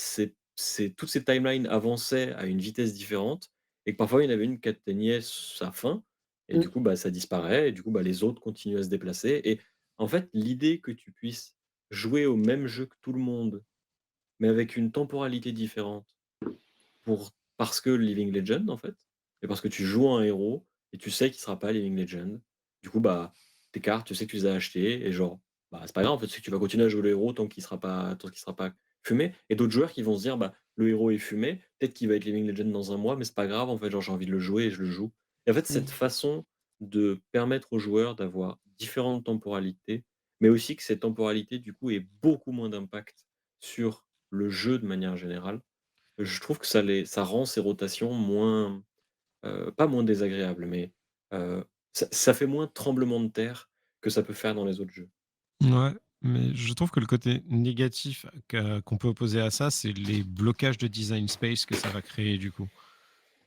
toutes ces timelines avançaient à une vitesse différente, et que parfois il y en avait une qui atteignait sa fin et du mmh, coup, bah, ça disparaît et du coup, bah, les autres continuent à se déplacer. Et en fait, l'idée que tu puisses jouer au même jeu que tout le monde, mais avec une temporalité différente, parce que Living Legend, en fait, et parce que tu joues un héros et tu sais qu'il sera pas Living Legend. Du coup, bah, tes cartes, tu sais que tu les as achetées et genre, bah, c'est pas grave, en fait, c'est que tu vas continuer à jouer le héros tant qu'il sera pas fumé. Et d'autres joueurs qui vont se dire: «Bah, le héros est fumé, peut-être qu'il va être Living Legend dans un mois, mais c'est pas grave, en fait, genre, j'ai envie de le jouer et je le joue». Et en fait, cette mmh. façon de permettre aux joueurs d'avoir différentes temporalités, mais aussi que cette temporalité, du coup, ait beaucoup moins d'impact sur le jeu de manière générale, je trouve que ça rend ces rotations moins, pas moins désagréables, mais, ça fait moins tremblement de terre que ça peut faire dans les autres jeux. Ouais, mais je trouve que le côté négatif qu'on peut opposer à ça, c'est les blocages de design space que ça va créer du coup.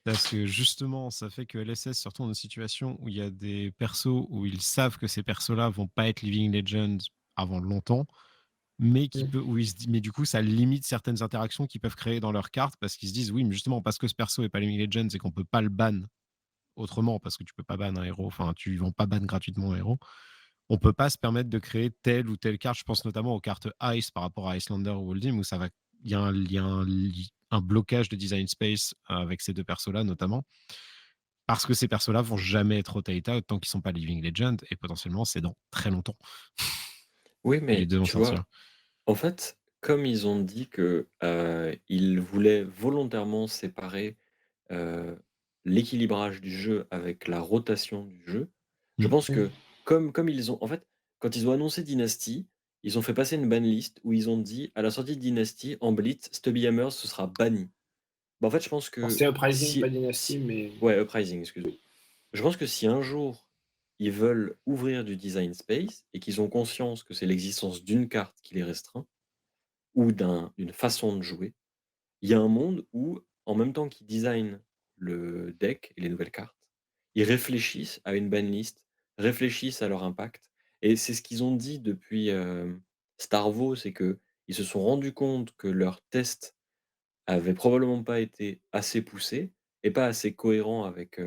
Parce que justement, ça fait que LSS se retrouve dans une situation où il y a des persos où ils savent que ces persos-là vont pas être Living Legends avant longtemps, mais Mmh. où ils se disent, mais du coup, ça limite certaines interactions qu'ils peuvent créer dans leurs cartes parce qu'ils se disent, oui, mais justement, parce que ce perso est pas Living Legends et qu'on peut pas le ban autrement, parce que tu peux pas ban un héros, enfin, tu vends pas ban gratuitement un héros, on peut pas se permettre de créer telle ou telle carte. Je pense notamment aux cartes Ice par rapport à Icelander ou Hold'em où ça va, il y a un blocage de design space avec ces deux persos-là notamment, parce que ces persos-là vont jamais être rotate tant qu'ils sont pas Living Legend et potentiellement c'est dans très longtemps Oui, que les mais deux vont tu sortir. vois, en fait, comme ils ont dit que, ils voulaient volontairement séparer, heu, l'équilibrage du jeu avec la rotation du jeu, je Mm. pense Mmh. que comme ils ont en fait, quand ils ont annoncé Dynasty, ils ont fait passer une ban list où ils ont dit: «À la sortie de Dynasty, en Blitz, Stubby Hammers, ce sera banni». Bah, en fait, je pense Alors que c'est Uprising, pas si Dynasty, mais ouais, Uprising, excuse-moi. oui. Je pense que si un jour, ils veulent ouvrir du design space et qu'ils ont conscience que c'est l'existence d'une carte qui les restreint ou d'une façon de jouer, il y a un monde où, en même temps qu'ils designent le deck et les nouvelles cartes. Ils réfléchissent à une banlist, réfléchissent à leur impact et c'est ce qu'ils ont dit depuis, Starvo, c'est qu'ils se sont rendus compte que leurs tests avaient probablement pas été assez poussés et pas assez cohérents avec,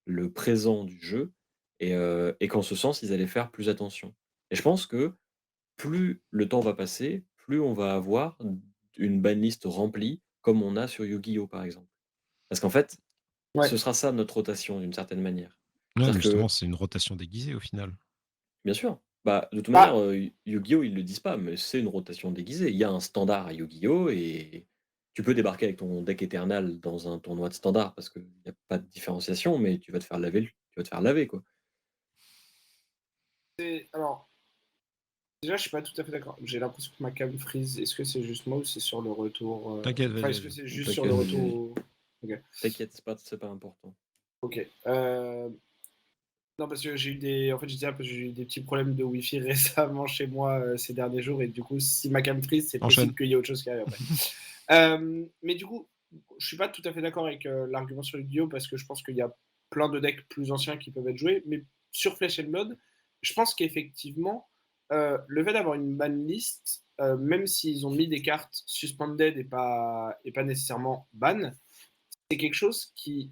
le présent du jeu et qu'en ce sens, ils allaient faire plus attention et je pense que plus le temps va passer, plus on va avoir une banlist remplie comme on a sur Yu-Gi-Oh! Par exemple. Parce qu'en fait, Ouais. ce sera ça notre rotation d'une certaine manière. Ouais, mais C'est-à-dire justement, que c'est une rotation déguisée au final. bien sûr, bah, de toute manière, Bah, Yu-Gi-Oh! Ils le disent pas, mais c'est une rotation déguisée. Il y a un standard à Yu-Gi-Oh! Et tu peux débarquer avec ton deck Eternal dans un tournoi de standard parce qu'il y a pas de différenciation, mais tu vas te faire laver tu vas te faire laver, quoi. alors, déjà, je suis pas tout à fait d'accord. J'ai l'impression que ma cam freeze. Est-ce que c'est juste moi ou c'est sur le retour T'inquiète, Enfin, vas-y, est-ce que vas-y. c'est juste sur le T'inquiète, retour vas-y, Ok. t'inquiète, c'est pas important. Ok. Non, parce que j'ai eu des. En fait, je disais un peu, j'ai eu des petits problèmes de Wi-Fi récemment chez moi ces derniers jours. Et du coup, si ma cam freeze, c'est Enchaîne. possible qu'il y ait autre chose qui arrive après. Mais du coup, je suis pas tout à fait d'accord avec l'argument sur Yu-Gi-Oh! Parce que je pense qu'il y a plein de decks plus anciens qui peuvent être joués. Mais sur Flesh and Blood, je pense qu'effectivement, le fait d'avoir une ban list, même s'ils ont mis des cartes suspended et pas nécessairement ban, c'est quelque chose qui,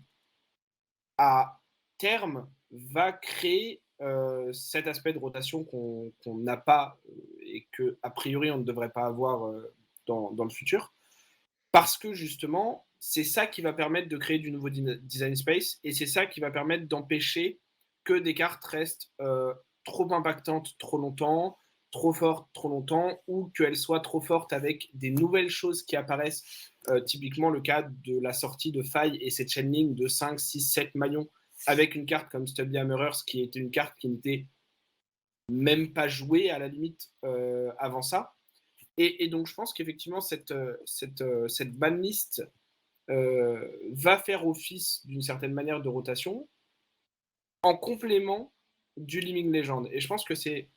à terme, va créer cet aspect de rotation qu'on n'a pas et que a priori on ne devrait pas avoir dans le futur. Parce que justement, c'est ça qui va permettre de créer du nouveau design space et c'est ça qui va permettre d'empêcher que des cartes restent trop impactantes trop longtemps, trop fortes trop longtemps, ou qu'elles soient trop fortes avec des nouvelles choses qui apparaissent. Typiquement le cas de la sortie de Faille et cette chaîne de 5, 6, 7 maillons avec une carte comme Stubby Hammerers qui était une carte qui n'était même pas jouée à la limite avant ça. Et donc, je pense qu'effectivement, cette banlist va faire office d'une certaine manière de rotation en complément du Living Legend. Et je pense que c'est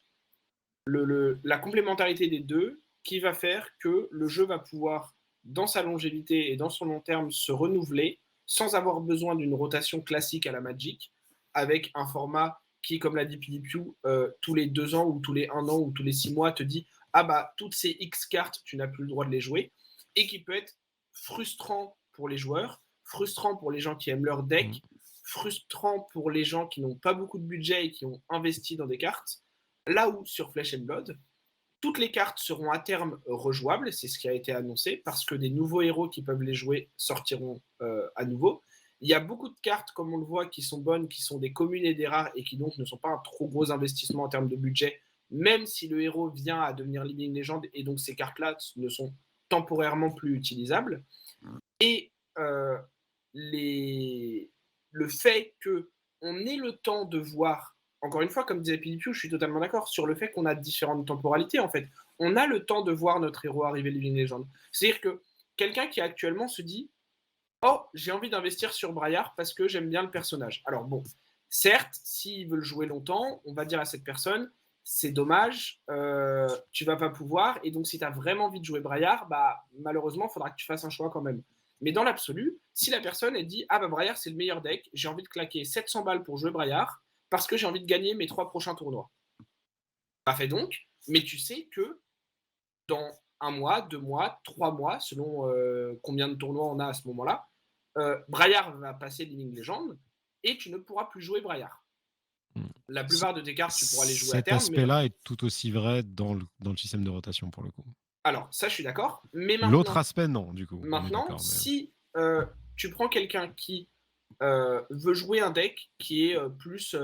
la complémentarité des deux qui va faire que le jeu va pouvoir, dans sa longévité et dans son long terme, se renouveler sans avoir besoin d'une rotation classique à la Magic, avec un format qui, comme l'a dit PDPU, tous les 2 ans ou tous les 1 an ou tous les 6 mois te dit ah bah toutes ces X cartes, tu n'as plus le droit de les jouer, et qui peut être frustrant pour les joueurs, frustrant pour les gens qui aiment leur deck, frustrant pour les gens qui n'ont pas beaucoup de budget et qui ont investi dans des cartes. Là où sur Flesh and Blood, toutes les cartes seront à terme rejouables, c'est ce qui a été annoncé, parce que des nouveaux héros qui peuvent les jouer sortiront à nouveau. Il y a beaucoup de cartes, comme on le voit, qui sont bonnes, qui sont des communes et des rares, et qui donc ne sont pas un trop gros investissement en termes de budget, même si le héros vient à devenir Living Legend, et donc ces cartes-là ne sont temporairement plus utilisables. Et les... le fait qu'on ait le temps de voir, encore une fois, comme disait PDQ, je suis totalement d'accord sur le fait qu'on a différentes temporalités, en fait. On a le temps de voir notre héros arriver Living Legend. C'est-à-dire que quelqu'un qui actuellement se dit oh, j'ai envie d'investir sur Braillard parce que j'aime bien le personnage. Alors bon, certes, s'il veut le jouer longtemps, on va dire à cette personne, c'est dommage, tu vas pas pouvoir, et donc si tu as vraiment envie de jouer Braillard, bah malheureusement, il faudra que tu fasses un choix quand même. Mais dans l'absolu, si la personne elle dit ah bah Braillard c'est le meilleur deck, j'ai envie de claquer 700 balles pour jouer Braillard parce que j'ai envie de gagner mes 3 prochains tournois. Bah fais donc, mais tu sais que dans 1 mois, 2 mois, 3 mois, selon combien de tournois on a à ce moment-là, Braillard va passer Living Legend et tu ne pourras plus jouer Braillard. Mm. La plupart de tes cartes, tu pourras les jouer à Cet terme, mais aspect-là est tout aussi vrai dans le système de rotation pour le coup. alors ça, je suis d'accord. Mais L'autre aspect, non, du coup, on est maintenant d'accord. Mais... si tu prends quelqu'un qui veut jouer un deck qui est plus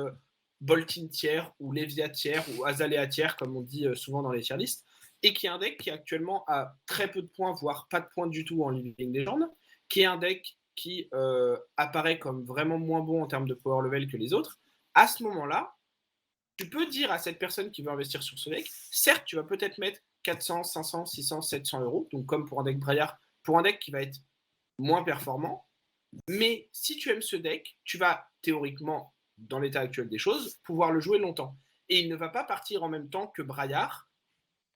Boltin tiers ou Lévia tiers ou Azalea tiers, comme on dit souvent dans les tier lists, et qui est un deck qui actuellement a très peu de points, voire pas de points du tout en Living Legend, qui est un deck qui apparaît comme vraiment moins bon en termes de power level que les autres, à ce moment-là, tu peux dire à cette personne qui veut investir sur ce deck, certes, tu vas peut-être mettre 400, 500, 600, 700 euros, donc comme pour un deck Braillard, pour un deck qui va être moins performant, mais si tu aimes ce deck, tu vas théoriquement, dans l'état actuel des choses, pouvoir le jouer longtemps. Et il ne va pas partir en même temps que Braillard,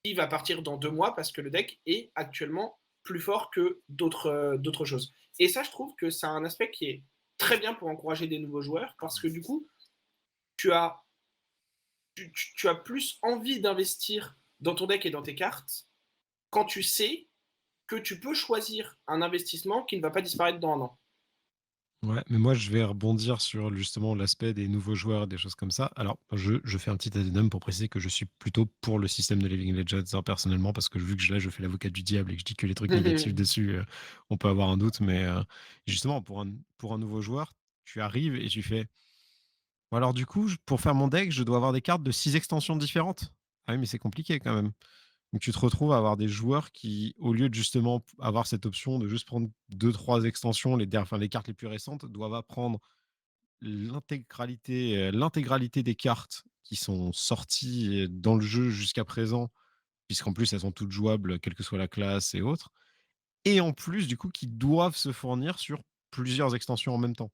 qui va partir dans 2 mois parce que le deck est actuellement plus fort que d'autres choses. Et ça, je trouve que c'est un aspect qui est très bien pour encourager des nouveaux joueurs parce que du coup, tu as, tu as plus envie d'investir dans ton deck et dans tes cartes quand tu sais que tu peux choisir un investissement qui ne va pas disparaître dans un an. Ouais, mais moi, je vais rebondir sur justement l'aspect des nouveaux joueurs, des choses comme ça. Alors, je fais un petit addendum pour préciser que je suis plutôt pour le système de Living Legends, hein, personnellement, parce que vu que je fais l'avocat du diable et que je dis que les trucs négatifs dessus, on peut avoir un doute, mais justement, pour un nouveau joueur, tu arrives et tu fais. Bon, alors, du coup, pour faire mon deck, je dois avoir des cartes de 6 extensions différentes. Ah oui, mais c'est compliqué quand même. Donc, tu te retrouves à avoir des joueurs qui, au lieu de justement avoir cette option de juste prendre deux, trois extensions, enfin, les cartes les plus récentes, doivent apprendre l'intégralité des cartes qui sont sorties dans le jeu jusqu'à présent, puisqu'en plus elles sont toutes jouables, quelle que soit la classe et autres. Et en plus, du coup, qui doivent se fournir sur plusieurs extensions en même temps.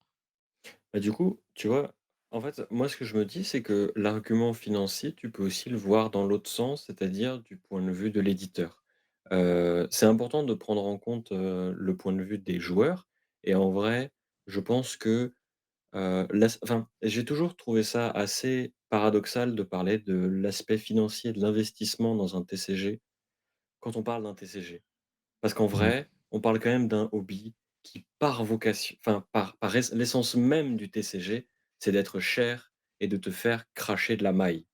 Bah, du coup, tu vois, en fait, moi, ce que je me dis, c'est que l'argument financier, tu peux aussi le voir dans l'autre sens, c'est-à-dire du point de vue de l'éditeur. C'est important de prendre en compte, le point de vue des joueurs et en vrai, je pense que, enfin, j'ai toujours trouvé ça assez paradoxal de parler de l'aspect financier de l'investissement dans un TCG, quand on parle d'un TCG. Parce qu'en Mmh. vrai, on parle quand même d'un hobby qui, par vocation, enfin, par l'essence même du TCG, c'est d'être cher et de te faire cracher de la maille.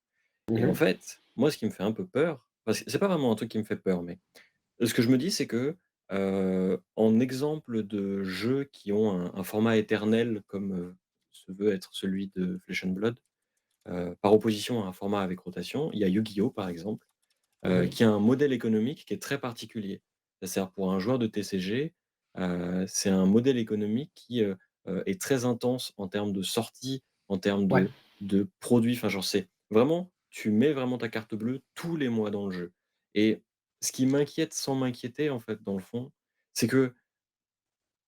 Et en Mhm. fait, moi, ce qui me fait un peu peur, parce que c'est pas vraiment un truc qui me fait peur, mais ce que je me dis, c'est que en exemple de jeux qui ont un format éternel comme se veut être celui de Flesh and Blood, par opposition à un format avec rotation, il y a Yu-Gi-Oh! Par exemple Mhm. qui a un modèle économique qui est très particulier. C'est-à-dire pour un joueur de TCG, c'est un modèle économique qui, est très intense en termes de sorties, en termes Ouais. de produits, enfin, genre, c'est vraiment tu mets vraiment ta carte bleue tous les mois dans le jeu et ce qui m'inquiète sans m'inquiéter, en fait, dans le fond, c'est que,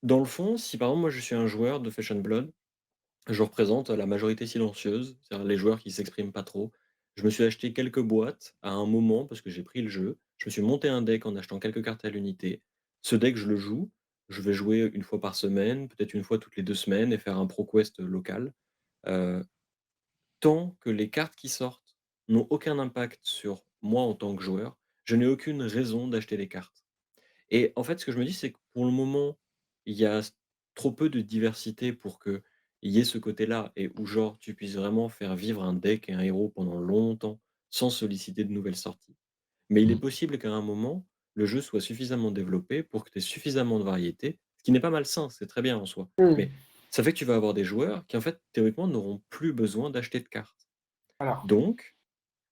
dans le fond, si par exemple moi je suis un joueur de Flesh and Blood, je représente la majorité silencieuse, c'est-à-dire les joueurs qui s'expriment pas trop. Je me suis acheté quelques boîtes à un moment parce que j'ai pris le jeu. Je me suis monté un deck en achetant quelques cartes à l'unité. Ce deck, je le joue. Je vais jouer une fois par semaine, peut-être une fois toutes les 2 semaines et faire un ProQuest local. Heu, Tant que les cartes qui sortent n'ont aucun impact sur moi en tant que joueur, je n'ai aucune raison d'acheter des cartes. Et en fait, ce que je me dis, c'est que pour le moment, il y a trop peu de diversité pour qu'il y ait ce côté-là et où genre tu puisses vraiment faire vivre un deck et un héros pendant longtemps sans solliciter de nouvelles sorties. Mais il est Mmh. possible qu'à un moment, le jeu soit suffisamment développé pour que tu aies suffisamment de variété, ce qui n'est pas malsain, c'est très bien en soi. Mhm. Mais ça fait que tu vas avoir des joueurs qui, en fait, théoriquement, n'auront plus besoin d'acheter de cartes. Alors, Donc,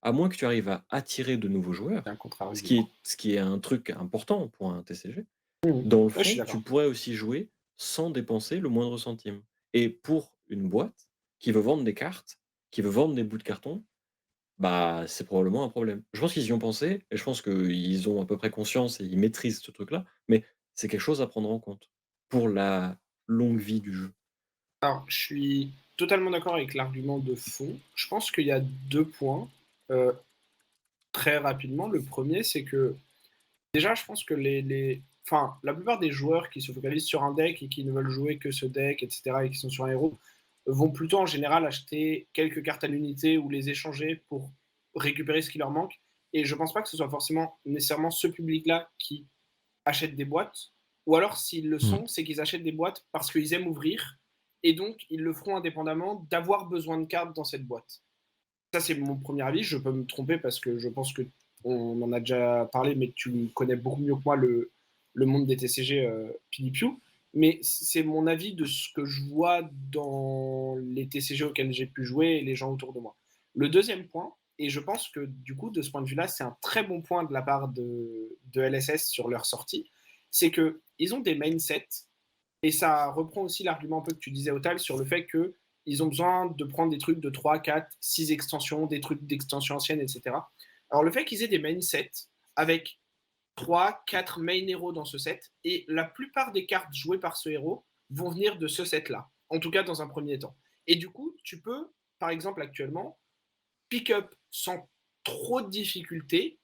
à moins que tu arrives à attirer de nouveaux c'est joueurs, un contre-argument. ce qui est un truc important pour un TCG, Mhm. dans le Ouais, je suis fond, tu d'accord. pourrais aussi jouer sans dépenser le moindre centime. Et pour une boîte qui veut vendre des cartes, qui veut vendre des bouts de carton, bah, c'est probablement un problème. Je pense qu'ils y ont pensé et je pense qu'ils ont à peu près conscience et ils maîtrisent ce truc-là, mais c'est quelque chose à prendre en compte pour la longue vie du jeu. Alors, je suis totalement d'accord avec l'argument de fond. Je pense qu'il y a 2 points, heu, très rapidement. Le premier, c'est que déjà, je pense que enfin, la plupart des joueurs qui se focalisent sur un deck et qui ne veulent jouer que ce deck et cetera et qui sont sur un héros, vont plutôt en général acheter quelques cartes à l'unité ou les échanger pour récupérer ce qui leur manque et je pense pas que ce soit forcément nécessairement ce public-là qui achètent des boîtes, ou alors s'ils le Mmh. sont, c'est qu'ils achètent des boîtes parce qu'ils aiment ouvrir, et donc ils le feront indépendamment d'avoir besoin de cartes dans cette boîte. Ça, c'est mon premier avis. Je peux me tromper parce que je pense que on en a déjà parlé, mais tu connais beaucoup mieux que moi le monde des TCG, Pilipiou. Mais c'est mon avis de ce que je vois dans les TCG auxquels j'ai pu jouer et les gens autour de moi. Le deuxième point, et je pense que du coup, de ce point de vue-là, c'est un très bon point de la part de LSS sur leur sortie, c'est qu'ils ont des main sets, et ça reprend aussi l'argument un peu que tu disais, Otal, sur le fait que ils ont besoin de prendre des trucs de 3, 4, 6 extensions, des trucs d'extensions anciennes, etc. Alors, le fait qu'ils aient des main sets avec 3, 4 main héros dans ce set, et la plupart des cartes jouées par ce héros vont venir de ce set-là, en tout cas dans un premier temps. Et du coup, tu peux, par exemple, actuellement, pick up sans trop de difficulté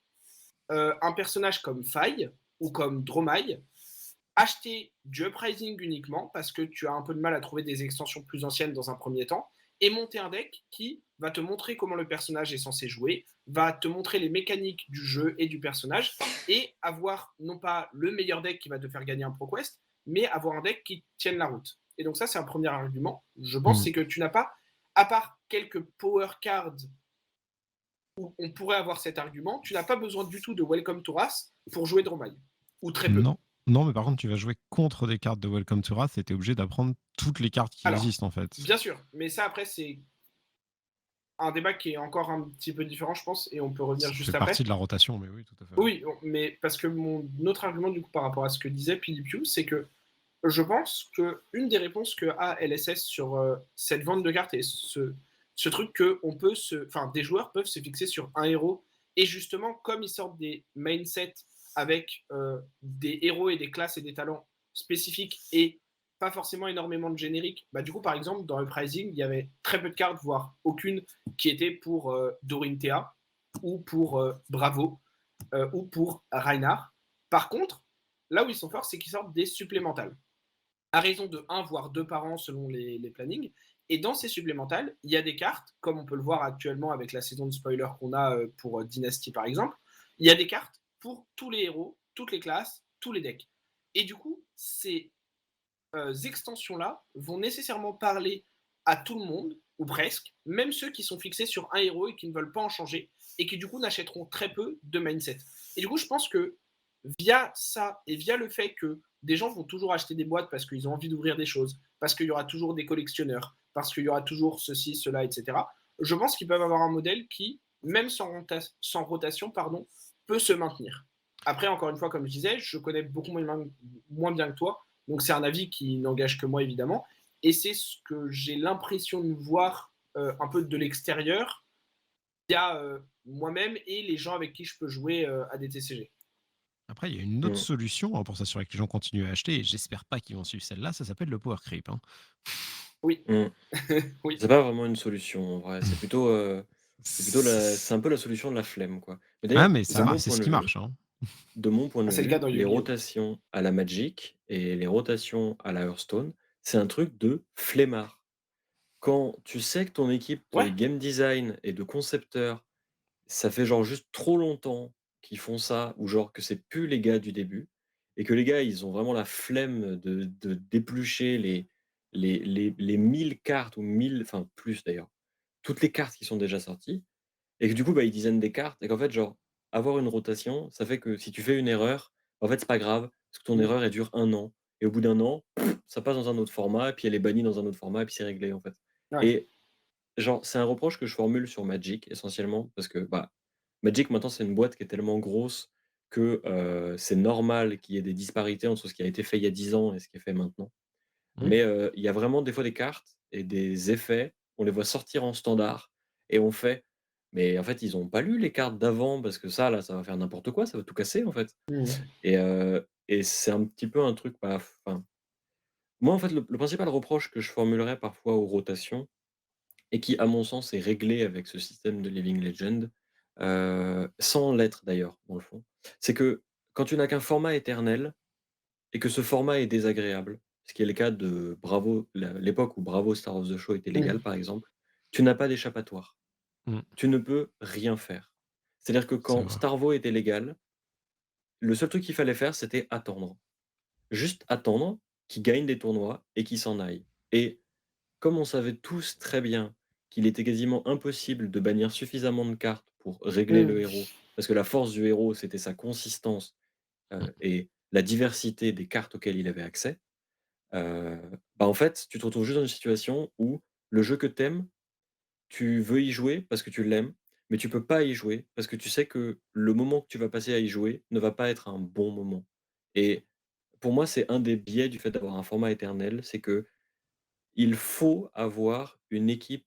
un personnage comme Faille ou comme Dromai acheter du uprising uniquement parce que tu as un peu de mal à trouver des extensions plus anciennes dans un premier temps, et monter un deck qui va te montrer comment le personnage est censé jouer, va te montrer les mécaniques du jeu et du personnage, et avoir non pas le meilleur deck qui va te faire gagner un ProQuest, mais avoir un deck qui tienne la route. Et donc ça, c'est un premier argument, je pense, Mmh. c'est que tu n'as pas, à part quelques power cards où on pourrait avoir cet argument, tu n'as pas besoin du tout de Welcome to Wrath pour jouer Dromai, ou très peu. Non, non, mais par contre, tu vas jouer contre des cartes de Welcome to Wrath et tu es obligé d'apprendre toutes les cartes qui Alors, existent, en fait. bien sûr, mais ça après, c'est un débat qui est encore un petit peu différent, je pense, et on peut revenir Ça fait juste partie après. de la rotation, mais oui, tout à fait, ouais. Oui, mais parce que mon autre argument, du coup, par rapport à ce que disait Pilipiu, c'est que je pense que une des réponses que a LSS sur cette vente de cartes et ce truc que on peut enfin, des joueurs peuvent se fixer sur un héros, et justement, comme ils sortent des main sets avec des héros et des classes et des talents spécifiques et pas forcément énormément de génériques, bah du coup, par exemple, dans Uprising, il y avait très peu de cartes, voire aucune, qui étaient pour Dorinthea ou pour Bravo ou pour Reinhardt. Par contre, là où ils sont forts, c'est qu'ils sortent des supplémentales à raison de un voire 2 par an selon les plannings. Et dans ces supplémentales, il y a des cartes, comme on peut le voir actuellement avec la saison de spoiler qu'on a pour Dynasty par exemple, il y a des cartes pour tous les héros, toutes les classes, tous les decks. Et du coup, ces extensions-là vont nécessairement parler à tout le monde, ou presque, même ceux qui sont fixés sur un héros et qui ne veulent pas en changer, et qui du coup n'achèteront très peu de mindset. Et du coup, je pense que via ça et via le fait que des gens vont toujours acheter des boîtes parce qu'ils ont envie d'ouvrir des choses, parce qu'il y aura toujours des collectionneurs, parce qu'il y aura toujours ceci, cela, etc. Je pense qu'ils peuvent avoir un modèle qui, même sans rotation, pardon, peut se maintenir. Après, encore une fois, comme je disais, je connais beaucoup moins bien que toi, donc c'est un avis qui n'engage que moi, évidemment, et c'est ce que j'ai l'impression de voir un peu de l'extérieur via moi-même et les gens avec qui je peux jouer à des TCG. Après, il y a une autre Mmh. solution, hein, pour s'assurer que les gens continuent à acheter, et j'espère pas qu'ils vont suivre celle-là, ça s'appelle le power creep, hein. Oui, Mmh. oui, C'est pas vraiment une solution en vrai, c'est plutôt c'est C un peu la solution de la flemme, quoi. Mais ah, d'ailleurs, mais ça marche, c'est ce qui marche, hein. ah, c'est le cas dans les Yu-Gi-Oh! rotations à la Magic et les rotations à la Hearthstone, c'est un truc de flemmard. Quand tu sais que ton équipe de Ouais, game design et de concepteurs, ça fait genre juste trop longtemps qu'ils font ça ou genre que c'est plus les gars du début et que les gars, ils ont vraiment la flemme de d'éplucher les 1000 cartes ou 1000 enfin plus d'ailleurs, toutes les cartes qui sont déjà sorties et que du coup, bah, ils design des cartes et qu'en fait, genre, avoir une rotation, ça fait que si tu fais une erreur, en fait, c'est pas grave parce que ton mmh, erreur, elle dure 1 an et au bout d'un an, ça passe dans un autre format et puis elle est bannie dans un autre format et puis c'est réglé, en fait. ouais, Et genre, c'est un reproche que je formule sur Magic essentiellement parce que, bah, Magic maintenant, c'est une boîte qui est tellement grosse que, c'est normal qu'il y ait des disparités entre ce qui a été fait il y a 10 ans et ce qui est fait maintenant. Mmh. Mais, il y a vraiment des fois des cartes et des effets, on les voit sortir en standard et on fait: «Mais en fait, ils ont pas lu les cartes d'avant parce que ça là, ça va faire n'importe quoi, ça va tout casser en fait» mmh, et c'est un petit peu un truc, bah, enfin, moi en fait, le principal reproche que je formulerais parfois aux rotations et qui, à mon sens, est réglé avec ce système de Living Legend, sans l'être d'ailleurs, dans le fond, c'est que quand tu n'as qu'un format éternel et que ce format est désagréable, ce qui est le cas de Bravo, l'époque où Bravo Star of the Show était légal, mmh, par exemple, tu n'as pas d'échappatoire. Mmh. Tu ne peux rien faire. C'est-à-dire que C'est quand vrai. Starvo était légal, le seul truc qu'il fallait faire, c'était attendre. Juste attendre qu'il gagne des tournois et qu'il s'en aille. Et comme on savait tous très bien qu'il était quasiment impossible de bannir suffisamment de cartes pour régler le mmh, héros, parce que la force du héros, c'était sa consistance, Mmh. et la diversité des cartes auxquelles il avait accès, heu, bah, en fait, tu te retrouves juste dans une situation où le jeu que t'aimes, tu veux y jouer parce que tu l'aimes, mais tu peux pas y jouer parce que tu sais que le moment que tu vas passer à y jouer ne va pas être un bon moment. Et pour moi, c'est un des biais du fait d'avoir un format éternel, c'est que il faut avoir une équipe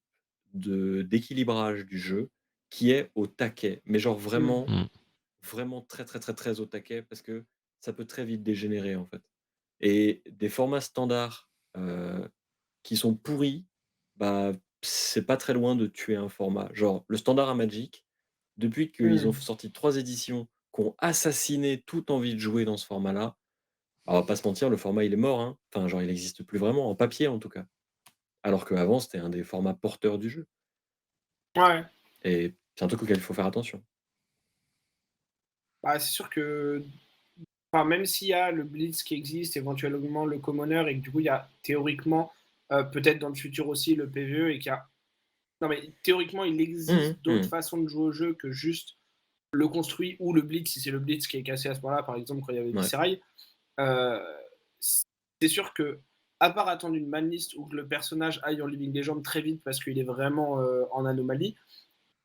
d'équilibrage du jeu qui est au taquet, mais genre mmh. vraiment, Mmh. vraiment très, très, très, très au taquet parce que ça peut très vite dégénérer, en fait. Et des formats standards, qui sont pourris, bah, c'est pas très loin de tuer un format. Genre le standard à Magic, depuis qu'ils ont Mmh. sorti 3 éditions qui ont assassiné toute envie de jouer dans ce format-là, On va pas se mentir, le format, il est mort, hein. Enfin, genre, il existe plus vraiment, en papier, en tout cas. Alors qu'avant, c'était un des formats porteurs du jeu Ouais, et c'est un truc auquel il faut faire attention. bah, c'est sûr que enfin, même s'il y a le Blitz qui existe, éventuellement le Commoner et que du coup, il y a théoriquement, peut-être dans le futur aussi le PvE et qu'il y a non mais théoriquement, il Mmh existe mh. d'autres Mmh. façons de jouer au jeu que juste le construit ou le Blitz, si c'est le Blitz qui est cassé à ce moment-là, par exemple, quand il y avait Ouais. Visceral. Heu, c'est sûr que à part attendre une banlist ou que le personnage aille en Living Legend très vite parce qu'il est vraiment, en anomalie,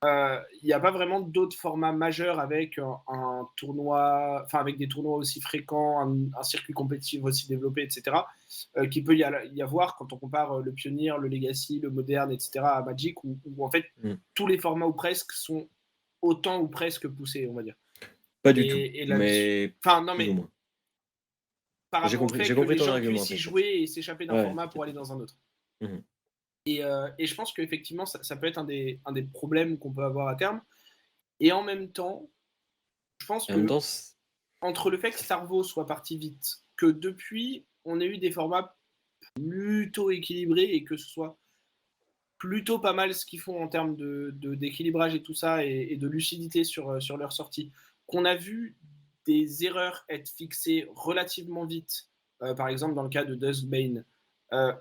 il n'y a pas vraiment d'autres formats majeurs avec un tournoi, enfin avec des tournois aussi fréquents, un circuit compétitif aussi développé, etc. Qu'il peut y avoir quand on compare le Pioneer, le Legacy, le Moderne, etc. à Magic, où en fait Mmh. tous les formats ou presque sont autant ou presque poussés, on va dire. Pas du tout, Et là-dessus, mais enfin non plus ou mais moins. par rapport au fait J'ai que compris les ton gens argument, puissent y t'inquiète. jouer et s'échapper d'un Ouais, format pour t'inquiète, aller dans t'inquiète. un autre. Mmh. Et je pense qu'effectivement, ça peut être un des problèmes qu'on peut avoir à terme. Et en même temps, je pense Et en même que temps, entre le fait que ça f Starvo soit parti vite, que depuis, on ait eu des formats plutôt équilibrés et que ce soit plutôt pas mal ce qu'ils font en termes d'équilibrage et tout ça et de lucidité sur leur sortie, qu'on a vu des erreurs être fixées relativement vite, par exemple dans le cas de Dustbane,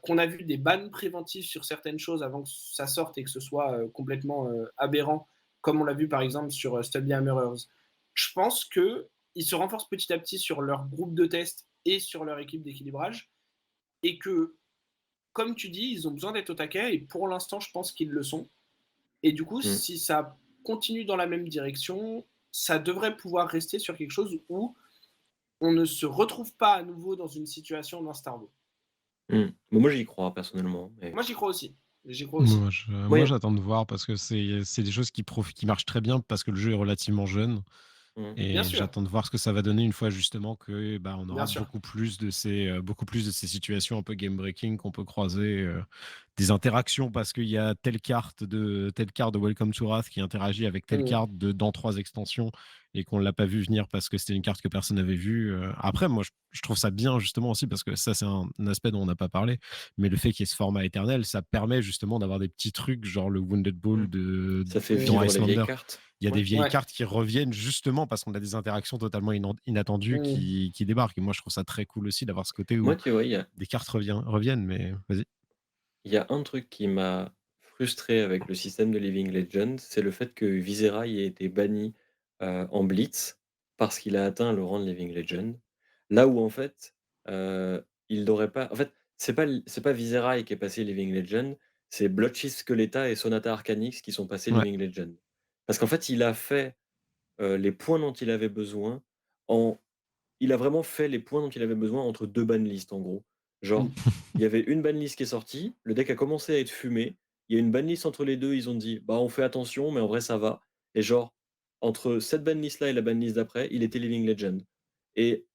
qu'on a vu des bans préventifs sur certaines choses avant que ça sorte et que ce soit complètement aberrant, comme on l'a vu par exemple sur Stubby Hammerers. Je pense qu'ils se renforcent petit à petit sur leur groupe de test et sur leur équipe d'équilibrage et que comme tu dis, ils ont besoin d'être au taquet et pour l'instant, je pense qu'ils le sont. Et du coup, mmh. si ça continue dans la même direction, ça devrait pouvoir rester sur quelque chose où on ne se retrouve pas à nouveau dans une situation d'un Starvo. Mmh. Bah, moi, j'y crois personnellement, mais Moi, j'y crois aussi. J'y crois aussi. Moi, moi j'attends de voir parce que c'est des choses qui marchent très bien parce que le jeu est relativement jeune. mmh. Bien Et sûr, j'attends de voir ce que ça va donner une fois justement que, bah, on bien aura sûr. beaucoup plus de ces situations un peu game breaking qu'on peut croiser, des interactions parce qu'il y a telle carte de Welcome to Wrath qui interagit avec telle Mmh. carte de dans 3 extensions et qu'on l'a pas vu venir parce que c'était une carte que personne n'avait vue. Après, moi, je trouve ça bien justement aussi parce que ça, c'est un aspect dont on n'a pas parlé, mais le fait qu'il y ait ce format éternel, ça permet justement d'avoir des petits trucs genre le Wounded Mmh. Ball Ça fait Mmh. dans vivre les vieilles Icelander. cartes. Il y a des Ouais. vieilles Ouais. cartes qui reviennent justement parce qu'on a des interactions totalement inattendues Mmh. qui débarquent. Et moi, je trouve ça très cool aussi d'avoir ce côté Moi, où tu vois, des cartes reviennent, mais vas-y. il y a un truc qui m'a frustré avec le système de Living Legend, c'est le fait que Viserai ait été banni, en Blitz parce qu'il a atteint le rang de Living Legend. Là où en fait, il n'aurait pas en fait, c'est pas Viserai qui est passé Living Legend, c'est Bloodchief Skeletta et Sonata Arcanix qui sont passés Ouais. Living Legend. Parce qu'en fait, il a fait, les points dont il avait besoin en il a vraiment fait les points dont il avait besoin entre 2 banlists, en gros. Genre, Mmh. il y avait une banlist qui est sortie, le deck a commencé à être fumé, il y a une banlist entre les 2, ils ont dit: «Bah, on fait attention, mais en vrai, ça va» et genre, entre cette banlist-là et la banlist d'après, il était Living Legend et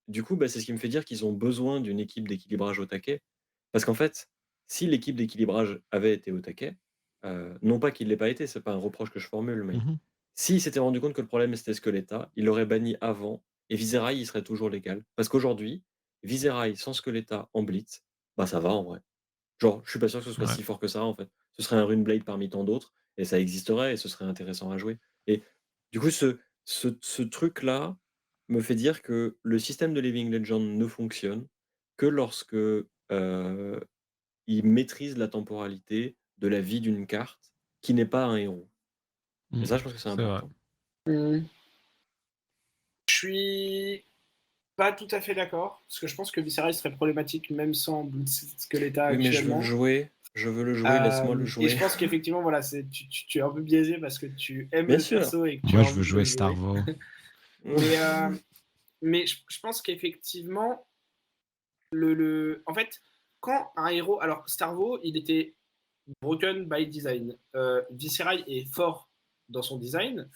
du coup, bah, c'est ce qui me fait dire qu'ils ont besoin d'une équipe d'équilibrage au taquet. Parce qu'en fait, si l'équipe d'équilibrage avait été au taquet, non pas qu'il ne l'ait pas été, c'est pas un reproche que je formule, mais Mmh. s'il s'était rendu compte que le problème c'était Skeletta, il l'aurait banni avant et Viserai, il serait toujours légal. Parce qu'aujourd'hui, Viserai sans Skeletta en blitz, bah, ça va en vrai. Genre, je suis pas sûr que ce soit Ouais. si fort que ça en fait. Ce serait un Runeblade parmi tant d'autres et ça existerait et ce serait intéressant à jouer et du coup ce truc-là me fait dire que le système de Living Legend ne fonctionne que lorsque, il maîtrise la temporalité de la vie d'une carte qui n'est pas un héros et Mmh. ça, je pense que c'est C'est vrai. important. Mmh. Je suis pas tout à fait d'accord, parce que je pense que Visceral serait problématique même sans Skeletta Oui, mais actuellement. je veux le jouer, laisse-moi le Et je jouer. pense qu'effectivement, voilà, tu es un peu biaisé parce que tu aimes Bien le sûr. perso et que tu Moi, as je veux envie de le jouer jouer. Starvo. Mais, je pense qu'effectivement, en fait, quand un héros. Alors, Starvo, il était broken by design. Visceral est fort dans son design,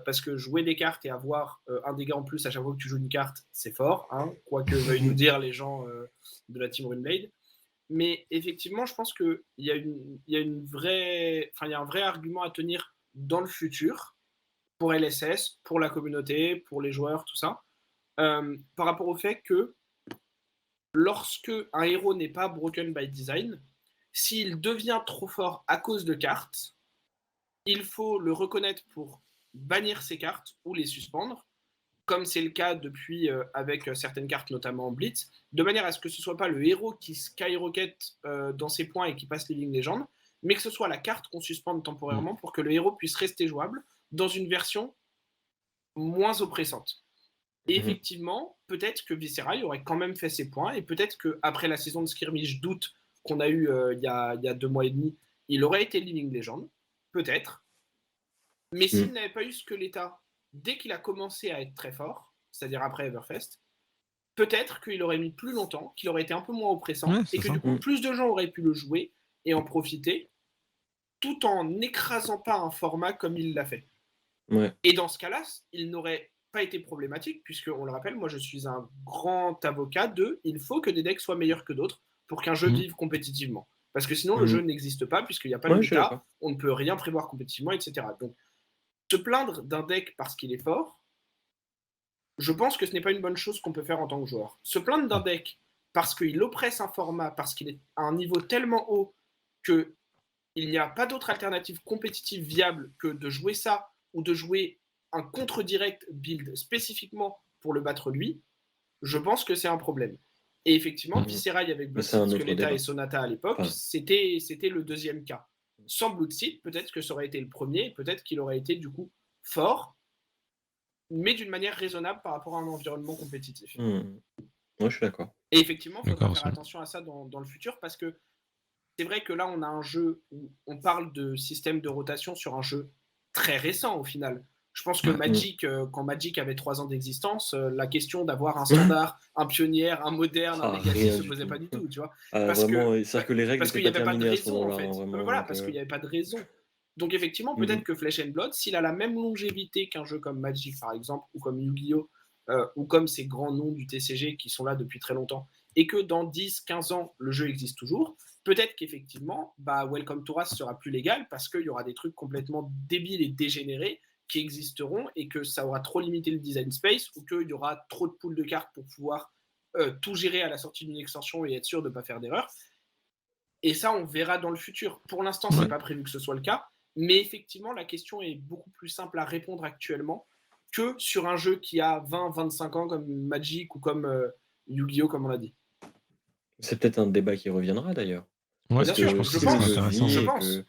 parce que jouer des cartes et avoir un dégât en plus à chaque fois que tu joues une carte, c'est fort, hein, quoi que veuillent nous dire les gens de la team Runeblade. Mais effectivement, je pense qu'il y a une vraie, enfin, il y a un vrai argument à tenir dans le futur pour LSS, pour la communauté, pour les joueurs, tout ça, par rapport au fait que lorsque un héros n'est pas broken by design, s'il devient trop fort à cause de cartes, il faut le reconnaître pour bannir ces cartes ou les suspendre, comme c'est le cas depuis avec certaines cartes, notamment en Blitz, de manière à ce que ce soit pas le héros qui skyrocket dans ses points et qui passe Living Legend, mais que ce soit la carte qu'on suspende Mmh. temporairement pour que le héros puisse rester jouable dans une version moins oppressante. Et Mmh. effectivement, peut-être que Visceral aurait quand même fait ses points, et peut-être qu'après la saison de Skirmish d'août qu'on a eu il y a 2 mois et demi, il aurait été Living Legend, peut-être. Mais Mmh. s'il n'avait pas eu Skeletta dès qu'il a commencé à être très fort, c'est-à-dire après Everfest, peut-être qu'il aurait mis plus longtemps, qu'il aurait été un peu moins Ouais, oppressant, et c'est que ça. du coup, Mmh. plus de gens auraient pu le jouer et en profiter, tout en n'écrasant pas un format comme il l'a fait. Ouais. Et dans ce cas-là, il n'aurait pas été problématique, puisque, on le rappelle, moi je suis un grand avocat de il faut que des decks soient meilleurs que d'autres pour qu'un jeu Mmh. vive compétitivement. Parce que sinon, le jeu Mmh. n'existe pas, puisqu'il n'y a pas de Ouais, je suis méta, d'accord. on ne peut rien prévoir compétitivement, etc. Donc, se plaindre d'un deck parce qu'il est fort, je pense que ce n'est pas une bonne chose qu'on peut faire en tant que joueur. Se plaindre d'un Mmh. deck parce qu'il oppresse un format, parce qu'il est à un niveau tellement haut qu'il n'y a pas d'autre alternative compétitive viable que de jouer ça ou de jouer un contre-direct build spécifiquement pour le battre lui, je pense que c'est un problème. Et effectivement, Mmh. Visceral avec Mais c'est Bloodseed, un autre Skeletta et débat. Sonata à l'époque, Enfin, c'était le deuxième cas. Sans Bloodseed, peut-être que ça aurait été le premier, et peut-être qu'il aurait été du coup fort, mais d'une manière raisonnable par rapport à un environnement compétitif. mmh. Ouais, je suis d'accord. Et effectivement, il faudra D'accord faire aussi. attention à ça dans le futur, parce que c'est vrai que là, on a un jeu où on parle de système de rotation sur un jeu très récent au final. Je pense que Ouais. Mmh. Magic, quand Magic avait 3 ans d'existence, la question d'avoir un standard, un pionnière, un moderne, un Ah, legacy rien se du posait pas tout. du tout, tu vois. Ah, Parce vraiment, que c'est-à-dire que les règles parce étaient qu'il n'y pas avait pas de terminées à ce raison en moment-là, hein, fait. vraiment, Voilà, donc parce qu'il n'y avait pas de raison. Donc effectivement, mmh mh. peut-être que Flesh and Blood, s'il a la même longévité qu'un jeu comme Magic par exemple, ou comme Yu-Gi-Oh, ou comme ces grands noms du TCG qui sont là depuis très longtemps, et que dans 10-15 ans, le jeu existe toujours, peut-être qu'effectivement, bah, Welcome to Wrath sera plus légal parce qu'il y aura des trucs complètement débiles et dégénérés qui existeront, et que ça aura trop limité le design space, ou qu'il y aura trop de poules de cartes pour pouvoir tout gérer à la sortie d'une extension et être sûr de ne pas faire d'erreur. Et ça, on verra dans le futur. Pour l'instant, c'est Ouais. pas prévu que ce soit le cas, mais effectivement, la question est beaucoup plus simple à répondre actuellement que sur un jeu qui a 20-25 ans comme Magic ou comme Yu-Gi-Oh, comme on l'a dit. C'est peut-être un débat qui reviendra d'ailleurs. Ouais, Parce Bien je sûr, que pense que je si ça le serait jeu pense, intéressant. vit je et que pense,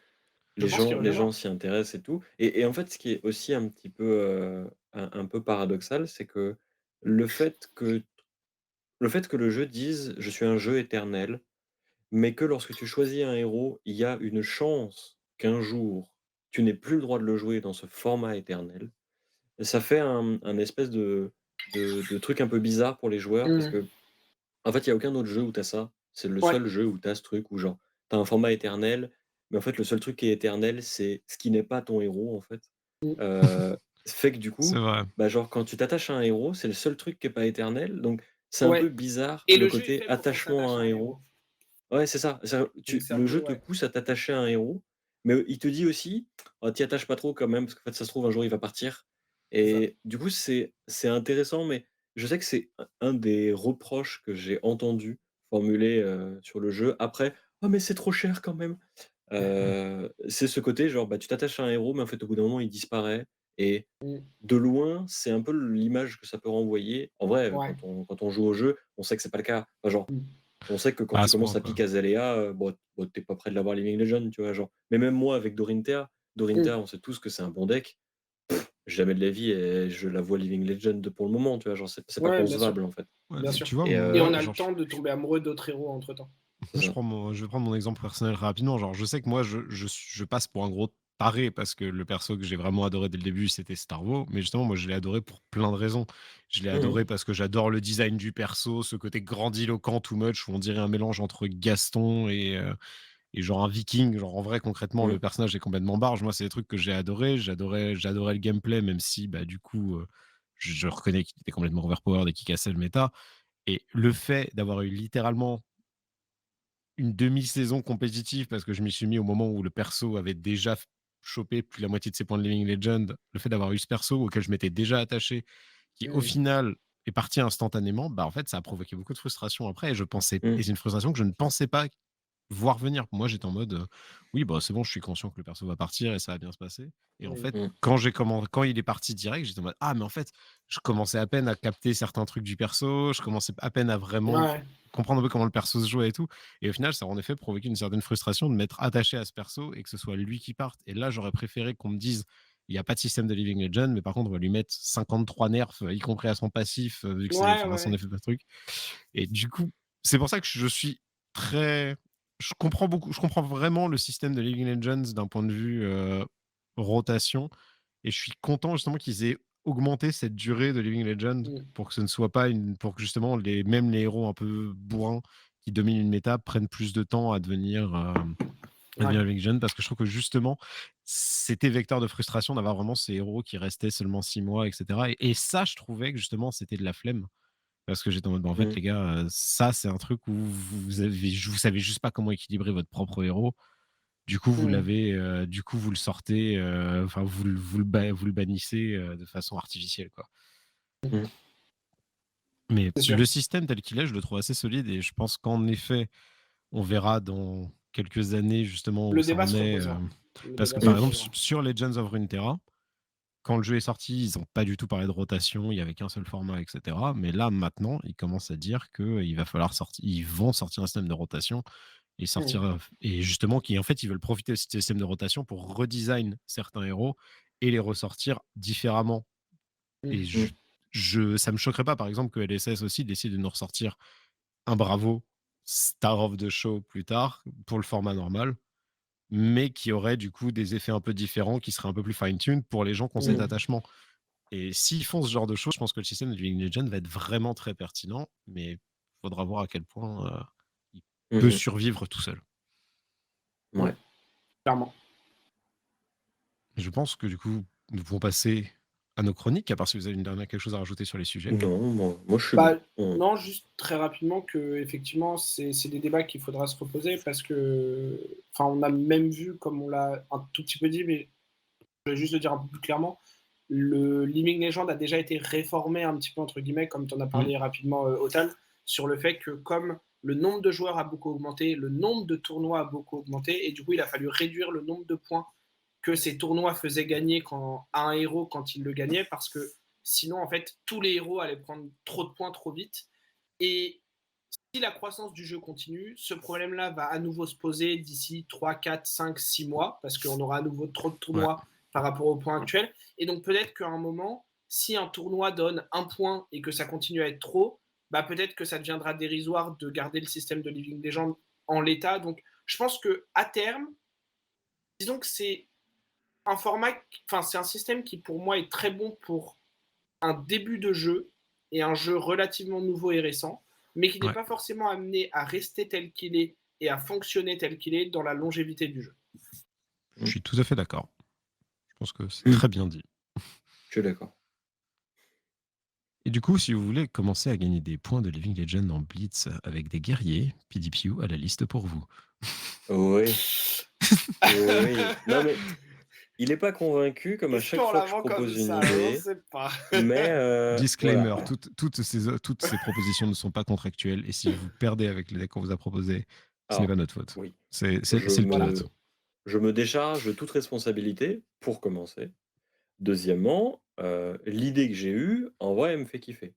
je pense qu'il les gens reviendra. s'y intéressent et tout et en fait, ce qui est aussi un petit peu, un peu paradoxal, c'est que le fait que le fait que le jeu dise: «Je suis un jeu éternel», mais que lorsque tu choisis un héros, il y a une chance qu'un jour, tu n'aies plus le droit de le jouer dans ce format éternel. Ça fait un espèce de truc un peu bizarre pour les joueurs parce Mmh. que en fait, il y a aucun autre jeu où tu as ça. C'est le Ouais. seul jeu où tu as ce truc où genre, tu as un format éternel, mais en fait, le seul truc qui est éternel, c'est ce qui n'est pas ton héros, en fait. Mm. Heu, fait que du C'est coup, vrai. bah, genre quand tu t'attaches à un héros, c'est le seul truc qui est pas éternel, donc c'est un peu Ouais. bizarre Et le le jeu est côté fait pour qu'on attachement s'attache à à un un héros. héros. Ouais, c'est ça. Donc c'est un Le peu, jeu te ouais. pousse à t'attacher à un héros, mais il te dit aussi: «Oh, t'y attaches pas trop quand même, parce qu'en fait, ça se trouve, un jour, il va partir» C'est ça. et du coup, c'est intéressant, mais je sais que c'est un des reproches que j'ai entendu formuler, sur le jeu après: «Oh, mais c'est trop cher quand même». C'est ce côté genre, bah, tu t'attaches à un héros, mais en fait, au bout d'un moment, il disparaît et Mm. de loin, c'est un peu l'image que ça peut renvoyer. En vrai, Ouais. quand on joue au jeu, on sait que c'est pas le cas. Enfin, genre Mm. on sait que quand Pas à tu ce point, commences à quoi. pique Azalea, bon, tu pas prêt de l'avoir Living Legend, tu vois? Genre, mais même moi avec Dorinthea, Mm. on sait tous que c'est un bon deck. Jamais de la vie et je la vois Living Legend pour le moment, tu vois? Genre, c'est pas Ouais, bien sûr. concevable, en fait Ouais, Bien mais sûr. tu vois, et Et on moi, a le genre, temps de tomber amoureux d'autres héros entre temps. c'est ça. je vais prendre mon exemple personnel rapidement. Genre, je sais que moi, je passe pour un gros taré parce que le perso que j'ai vraiment adoré dès le début, c'était Starvo. Mais justement, moi, je l'ai adoré pour plein de raisons. Je l'ai Mmh mh. adoré parce que j'adore le design du perso, ce côté grandiloquent, too much, où on dirait un mélange entre Gaston et genre un viking. Genre, en vrai, concrètement, le Mmh. personnage est complètement barge. Moi, c'est des trucs que j'ai adoré. J'adorais le gameplay, même si, bah, du coup, je reconnais qu'il était complètement overpowered et qu'il cassait le méta. Et le fait d'avoir eu littéralement une demi-saison compétitive, parce que je m'y suis mis au moment où le perso avait déjà chopé plus de la moitié de ses points de Living Legend, le fait d'avoir eu ce perso auquel je m'étais déjà attaché, qui au Mm. final est parti instantanément, bah, en fait, ça a provoqué beaucoup de frustration après et Mmh. c'est une frustration que je ne pensais pas voir venir. Moi, j'étais en mode, «Oui, bah, c'est bon, je suis conscient que le perso va partir et ça va bien se passer» et en Mmh. fait, Mmh. quand il est parti direct, j'étais en mode: «Ah mais en fait, je commençais à peine à capter certains trucs du perso, je commençais à peine à vraiment Ouais, comprendre un peu comment le perso se jouait et tout» et au final, ça a en effet provoqué une certaine frustration de m'être attaché à ce perso et que ce soit lui qui parte et là, j'aurais préféré qu'on me dise: «Il y a pas de système de Living Legend, mais par contre, on va lui mettre 53 nerfs, y compris à son passif, vu que c'est ouais, enfin, son ouais. effet de truc» et du coup, c'est pour ça que je suis très je comprends vraiment le système de League of Legends d'un point de vue, rotation et je suis content justement qu'ils aient augmenté cette durée de Living Legend Mmh. pour que ce ne soit pas une pour que justement les héros un peu bourrins qui dominent une méta prennent plus de temps à Ouais. devenir Living Legend parce que je trouve que justement, c'était vecteur de frustration d'avoir vraiment ces héros qui restaient seulement 6 mois et cetera et ça, je trouvais que justement, c'était de la flemme parce que j'étais en mode: «Bah, en fait, Mmh. les gars, ça, c'est un truc où vous savez juste pas comment équilibrer votre propre héros. Du coup, Mmh. du coup, vous le sortez, enfin, vous le bannissez, de façon artificielle, quoi». Mmh. Mais C'est sûr. le système tel qu'il est, je le trouve assez solide et je pense qu'en effet, on verra dans quelques années, justement, où Le ça débat en se est, reposera. Le parce que, débat se par Mmh. exemple, reposera. sur Legends of Runeterra, quand le jeu est sorti, ils ont pas du tout parlé de rotation, il y avait qu'un seul format et cetera. Mais là, maintenant, ils commencent à dire qu'il va falloir sortir ils vont sortir un système de rotation et Mmh. sortir, et justement en fait, ils veulent profiter aussi de ce système de rotation pour redesign certains héros et les ressortir différemment et Mmh. Mmh. ça me choquerait pas, par exemple, que LSS aussi décide de nous ressortir un Bravo Star of the Show plus tard pour le format normal, mais qui aurait du coup des effets un peu différents, qui seraient un peu plus fine tune pour les gens qui ont cet Mmh. attachement. Et s'ils font ce genre de choses, je pense que le système de Living Legend va être vraiment très pertinent, mais il faudra voir à quel point il Mmh peut mh. survivre tout seul. Mmh. Mouais. Clairement. Je pense que du coup, nous pouvons passer à nos chroniques, à part si vous avez une dernière quelque chose à rajouter sur les sujets. Non, moi je suis bon. Bah, Mmh. non, juste très rapidement que effectivement c'est des débats qu'il faudra se reposer parce que enfin, on a même vu, comme on l'a un tout petit peu dit, mais je vais juste le dire un peu plus clairement, le Living Legend a déjà été «réformé» un petit peu entre guillemets, comme tu en as Mmh, parlé rapidement, Autal, sur le fait que comme le nombre de joueurs a beaucoup augmenté, le nombre de tournois a beaucoup augmenté et du coup, il a fallu réduire le nombre de points que ces tournois faisaient gagner à un héros quand il le gagnait parce que sinon, en fait, tous les héros allaient prendre trop de points trop vite. Et si la croissance du jeu continue, ce problème-là va à nouveau se poser d'ici 3, 4, 5, 6 mois, parce qu'on aura à nouveau trop de ouais, tournois par rapport au point actuel. Et donc peut-être qu'à un moment, si un tournoi donne un point et que ça continue à être trop, bah peut-être que ça deviendra dérisoire de garder le système de Living Legend en l'état. Donc je pense que à terme, disons que c'est un format, enfin c'est un système qui pour moi est très bon pour un début de jeu et un jeu relativement nouveau et récent, mais qui n'est ouais. pas forcément amené à rester tel qu'il est et à fonctionner tel qu'il est dans la longévité du jeu. Je Mmh. suis tout à fait d'accord. Je pense que c'est Mmh. très bien dit. Je suis d'accord. Et du coup, si vous voulez commencer à gagner des points de Living Legend en Blitz avec des guerriers, PDPU a la liste pour vous. Oui, oui. Non mais il est pas convaincu comme à Est-ce chaque qu'on fois la que je vend comme propose une ça? On ne idée, sait pas. mais Disclaimer, voilà. toutes ces propositions ne sont pas contractuelles et si vous perdez avec les decks qu'on vous a proposés, ce n'est pas Alors, notre faute. oui, je C'est le pilote. Voilà. me décharge de toute responsabilité, pour commencer. Deuxièmement, l'idée que j'ai eue, en vrai, elle me fait kiffer.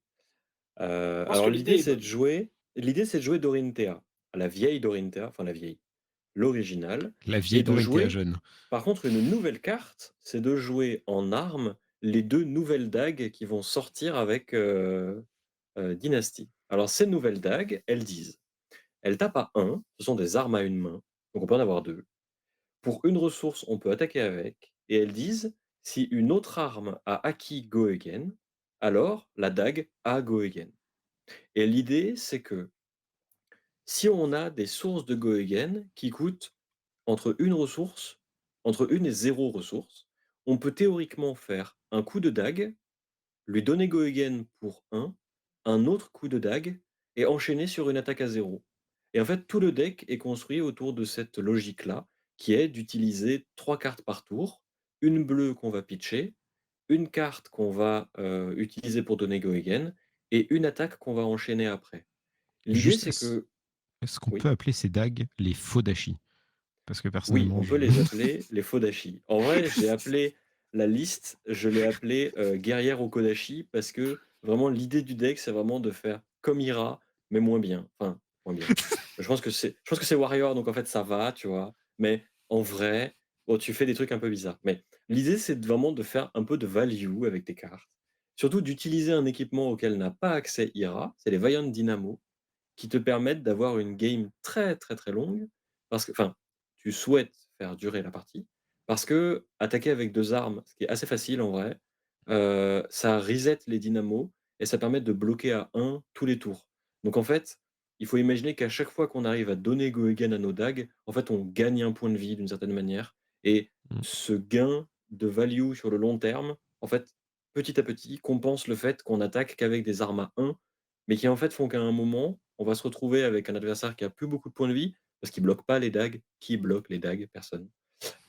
Je pense Alors que l'idée est bonne. l'idée c'est de jouer Dorinthea, la vieille Dorinthea, enfin la vieille, l'original La et vieille de Dorothea jouer jeune. par contre une nouvelle carte, c'est de jouer en armes les 2 nouvelles dagues qui vont sortir avec, Dynasty. Alors ces nouvelles dagues, elles disent: elles tapent à 1, ce sont des armes à une main, donc on peut en avoir 2. Pour une ressource, on peut attaquer avec et elles disent: «Si une autre arme a acquis Go Again, alors la dague a Go Again» et l'idée, c'est que si on a des sources de Go Again qui coûtent entre une ressource, entre une et 0 ressources, on peut théoriquement faire un coup de dague, lui donner Go Again pour un autre coup de dague et enchaîner sur une attaque à 0. Et en fait, tout le deck est construit autour de cette logique-là, qui est d'utiliser 3 cartes par tour, une bleue qu'on va pitcher, une carte qu'on va, utiliser pour donner Go Again et une attaque qu'on va enchaîner après. L'idée, Juste, c'est que est-ce qu'on oui, peut appeler ces dagues les faux dashi? Parce que oui, personnellement, on je peut les appeler les Fodashi. En vrai, j'ai appelé la liste, je l'ai appelée, guerrière au Kodashi parce que vraiment l'idée du deck, c'est vraiment de faire comme Ira, mais moins bien. Enfin, moins bien. Je pense que c'est Warrior, donc en fait ça va, tu vois? Mais en vrai, bon, tu fais des trucs un peu bizarres. Mais l'idée, c'est vraiment de faire un peu de value avec tes cartes. Surtout d'utiliser un équipement auquel n'a pas accès Ira, c'est les Vaillant Dynamo qui te permettent d'avoir une game très, très, très longue parce que enfin, tu souhaites faire durer la partie parce que attaquer avec 2 armes, ce qui est assez facile en vrai, ça reset les dynamos et ça permet de bloquer à 1 tous les tours. Donc en fait, il faut imaginer qu'à chaque fois qu'on arrive à donner go again à nos dagues, en fait, on gagne un point de vie d'une certaine manière et mmh, ce gain de value sur le long terme, en fait, petit à petit, compense le fait qu'on attaque qu'avec des armes à 1 mais qui en fait font qu'à un moment, on va se retrouver avec un adversaire qui a plus beaucoup de points de vie, parce qu'il bloque pas les dagues. Qui bloque les dagues? Personne.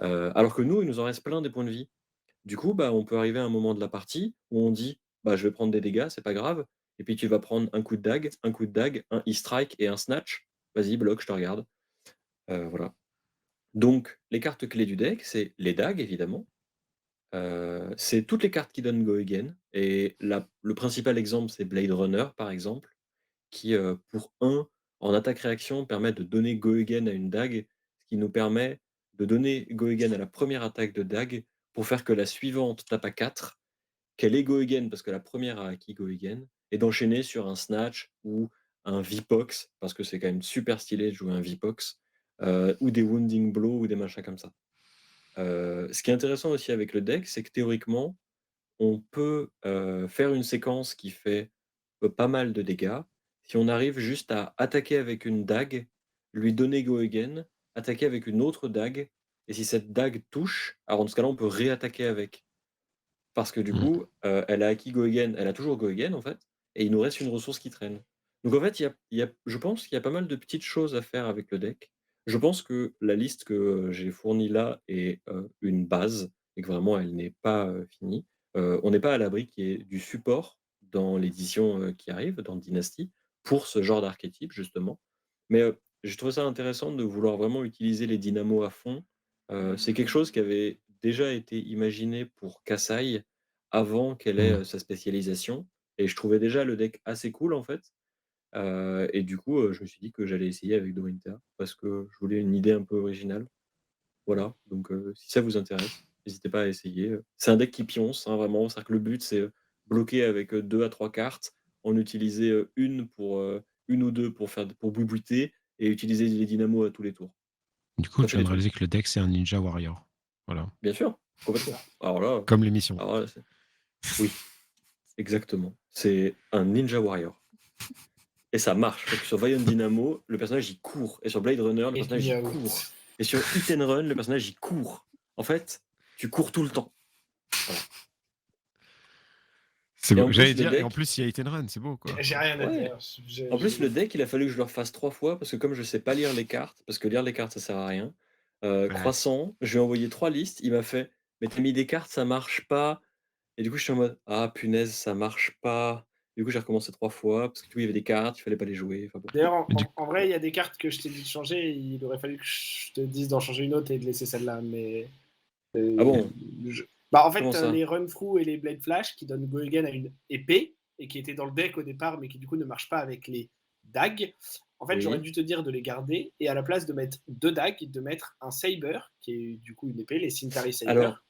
Alors que nous, il nous en reste plein des points de vie. Du coup, bah, on peut arriver à un moment de la partie où on dit: «Bah, je vais prendre des dégâts, c'est pas grave» et puis tu vas prendre un coup de dague, un e-strike et un snatch. Vas-y, bloque, je te regarde. Voilà. Donc les cartes clés du deck, c'est les dagues évidemment, c'est toutes les cartes qui donnent go again et la le principal exemple, c'est Blade Runner, par exemple. Qui, pour un en attaque-réaction, permet de donner go again à une dague, ce qui nous permet de donner go again à la première attaque de dague pour faire que la suivante tape à 4, qu'elle ait go again parce que la première a acquis go again et d'enchaîner sur un snatch ou un Vipox, parce que c'est quand même super stylé de jouer un Vipox, ou des wounding blows ou des machins comme ça. Ce qui est intéressant aussi avec le deck, c'est que théoriquement, on peut, faire une séquence qui fait, pas mal de dégâts, si on arrive juste à attaquer avec une dague, lui donner go again, attaquer avec une autre dague et si cette dague touche, alors dans ce cas-là, on peut réattaquer avec. Parce que du mmh. coup, elle a acquis go again, elle a toujours go again en fait et il nous reste une ressource qui traîne. Donc en fait, il y a je pense qu'il y a pas mal de petites choses à faire avec le deck. Je pense que la liste que, j'ai fournie là est, une base et que vraiment elle n'est pas, finie. On n'est pas à l'abri qu'il y ait du support dans l'édition, qui arrive, dans Dynasty, pour ce genre d'archétype justement. Mais, je trouve ça intéressant de vouloir vraiment utiliser les dynamos à fond. C'est quelque chose qui avait déjà été imaginé pour Kassai avant qu'elle ait, Mmh. sa spécialisation et je trouvais déjà le deck assez cool, en fait, et du coup, je me suis dit que j'allais essayer avec Dorinthea parce que je voulais une idée un peu originale. Voilà, donc si ça vous intéresse, n'hésitez pas à essayer, C'est un deck qui pionce, hein, vraiment. C'est-à-dire que le but, c'est, bloquer avec, 2 à 3 cartes, en utiliser, 1 ou 2 pour boubouter et utiliser les dynamos à tous les tours. Du coup, Ça je fait viens des de trucs. réaliser que le deck, c'est un Ninja Warrior. Voilà, Bien sûr, C'est complètement. ça. comme l'émission. Alors là, c'est oui, exactement. C'est un Ninja Warrior et ça marche parce que sur Vion Dynamo, le personnage il court et sur Blade Runner, le Et personnage il demi court out. et sur Hit and Run, le personnage il court. En fait, tu cours tout le temps. Voilà C'est et beau. en J'allais plus le dire et en deck plus, il y a Hit and Run, c'est beau, quoi. J'ai rien à ouais, dire. en plus le deck, il a fallu que je le refasse 3 fois parce que comme je sais pas lire les cartes, parce que lire les cartes ça sert à rien, Ouais. Croissant, je lui ai envoyé 3 listes, il m'a fait: «Mais tu as mis des cartes, ça marche pas». Et du coup, je suis en mode: «Ah punaise, ça marche pas». Du coup, j'ai recommencé 3 fois parce que du coup, il y avait des cartes, il fallait pas les jouer, enfin bon. D'ailleurs, Mais du en vrai, il y a des cartes que je t'ai dit de changer. Il aurait fallu que je te dise d'en changer une autre et de laisser celle-là. Mais Ah euh, bon? bah, en fait, Comment ça? les Run Through et les Blade Flash qui donnent Go Again à une épée et qui étaient dans le deck au départ, mais qui du coup ne marchent pas avec les dagues. En fait, j'aurais Oui. dû te dire de les garder et à la place de mettre 2 dagues, de mettre un Saber, qui est du coup une épée, les Cintari Saber, Alors,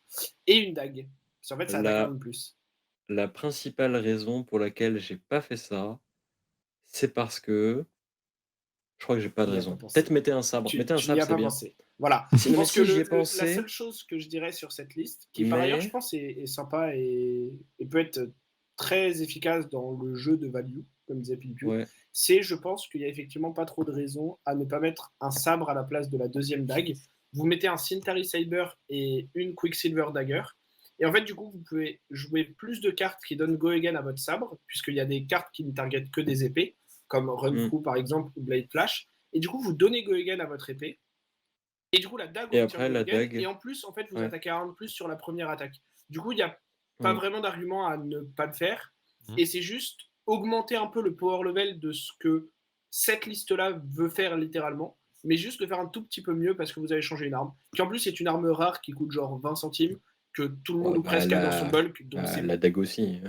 et une dague. Parce qu'en fait, ça attaque un la de plus. la principale raison pour laquelle j'ai pas fait ça, c'est parce que je crois que j'ai pas Tu de n'y as pas raison. Peut-être pensé. mettez un Tu n'y sabre, as c'est pas bien. pensé. Voilà. Si Je non mais pense que si, j'y ai la seule pensé, chose que je dirais sur cette liste, qui par ailleurs, je mais pense, est sympa et peut être très efficace dans le jeu de value, comme disait Pilpiou, ouais. c'est, je pense, qu'il n'y a effectivement pas trop de raison à ne pas mettre un sabre à la place de la deuxième dague. Vous mettez un Cintari Saber et une Quicksilver Dagger. Et en fait, du coup, vous pouvez jouer plus de cartes qui donnent Go Again à votre sabre, puisqu'il y a des cartes qui ne targetent que des épées, comme Run Mmh Through par exemple, ou Blade Flash. Et du coup, vous donnez Go Again à votre épée. Et du coup, la dague et obtient après Go la Again. Et dague, en plus, en fait, vous ouais, attaquez à un de plus sur la première attaque. Du coup, il n'y a pas oui. vraiment d'argument à ne pas le faire. Mmh. Et c'est juste augmenter un peu le power level de ce que cette liste-là veut faire littéralement, mais juste le faire un tout petit peu mieux parce que vous avez changé une arme. Qui en plus c'est une arme rare qui coûte genre 20 centimes, que tout le monde Ouais, ou presque a dans son bulk, donc c'est... la dague aussi.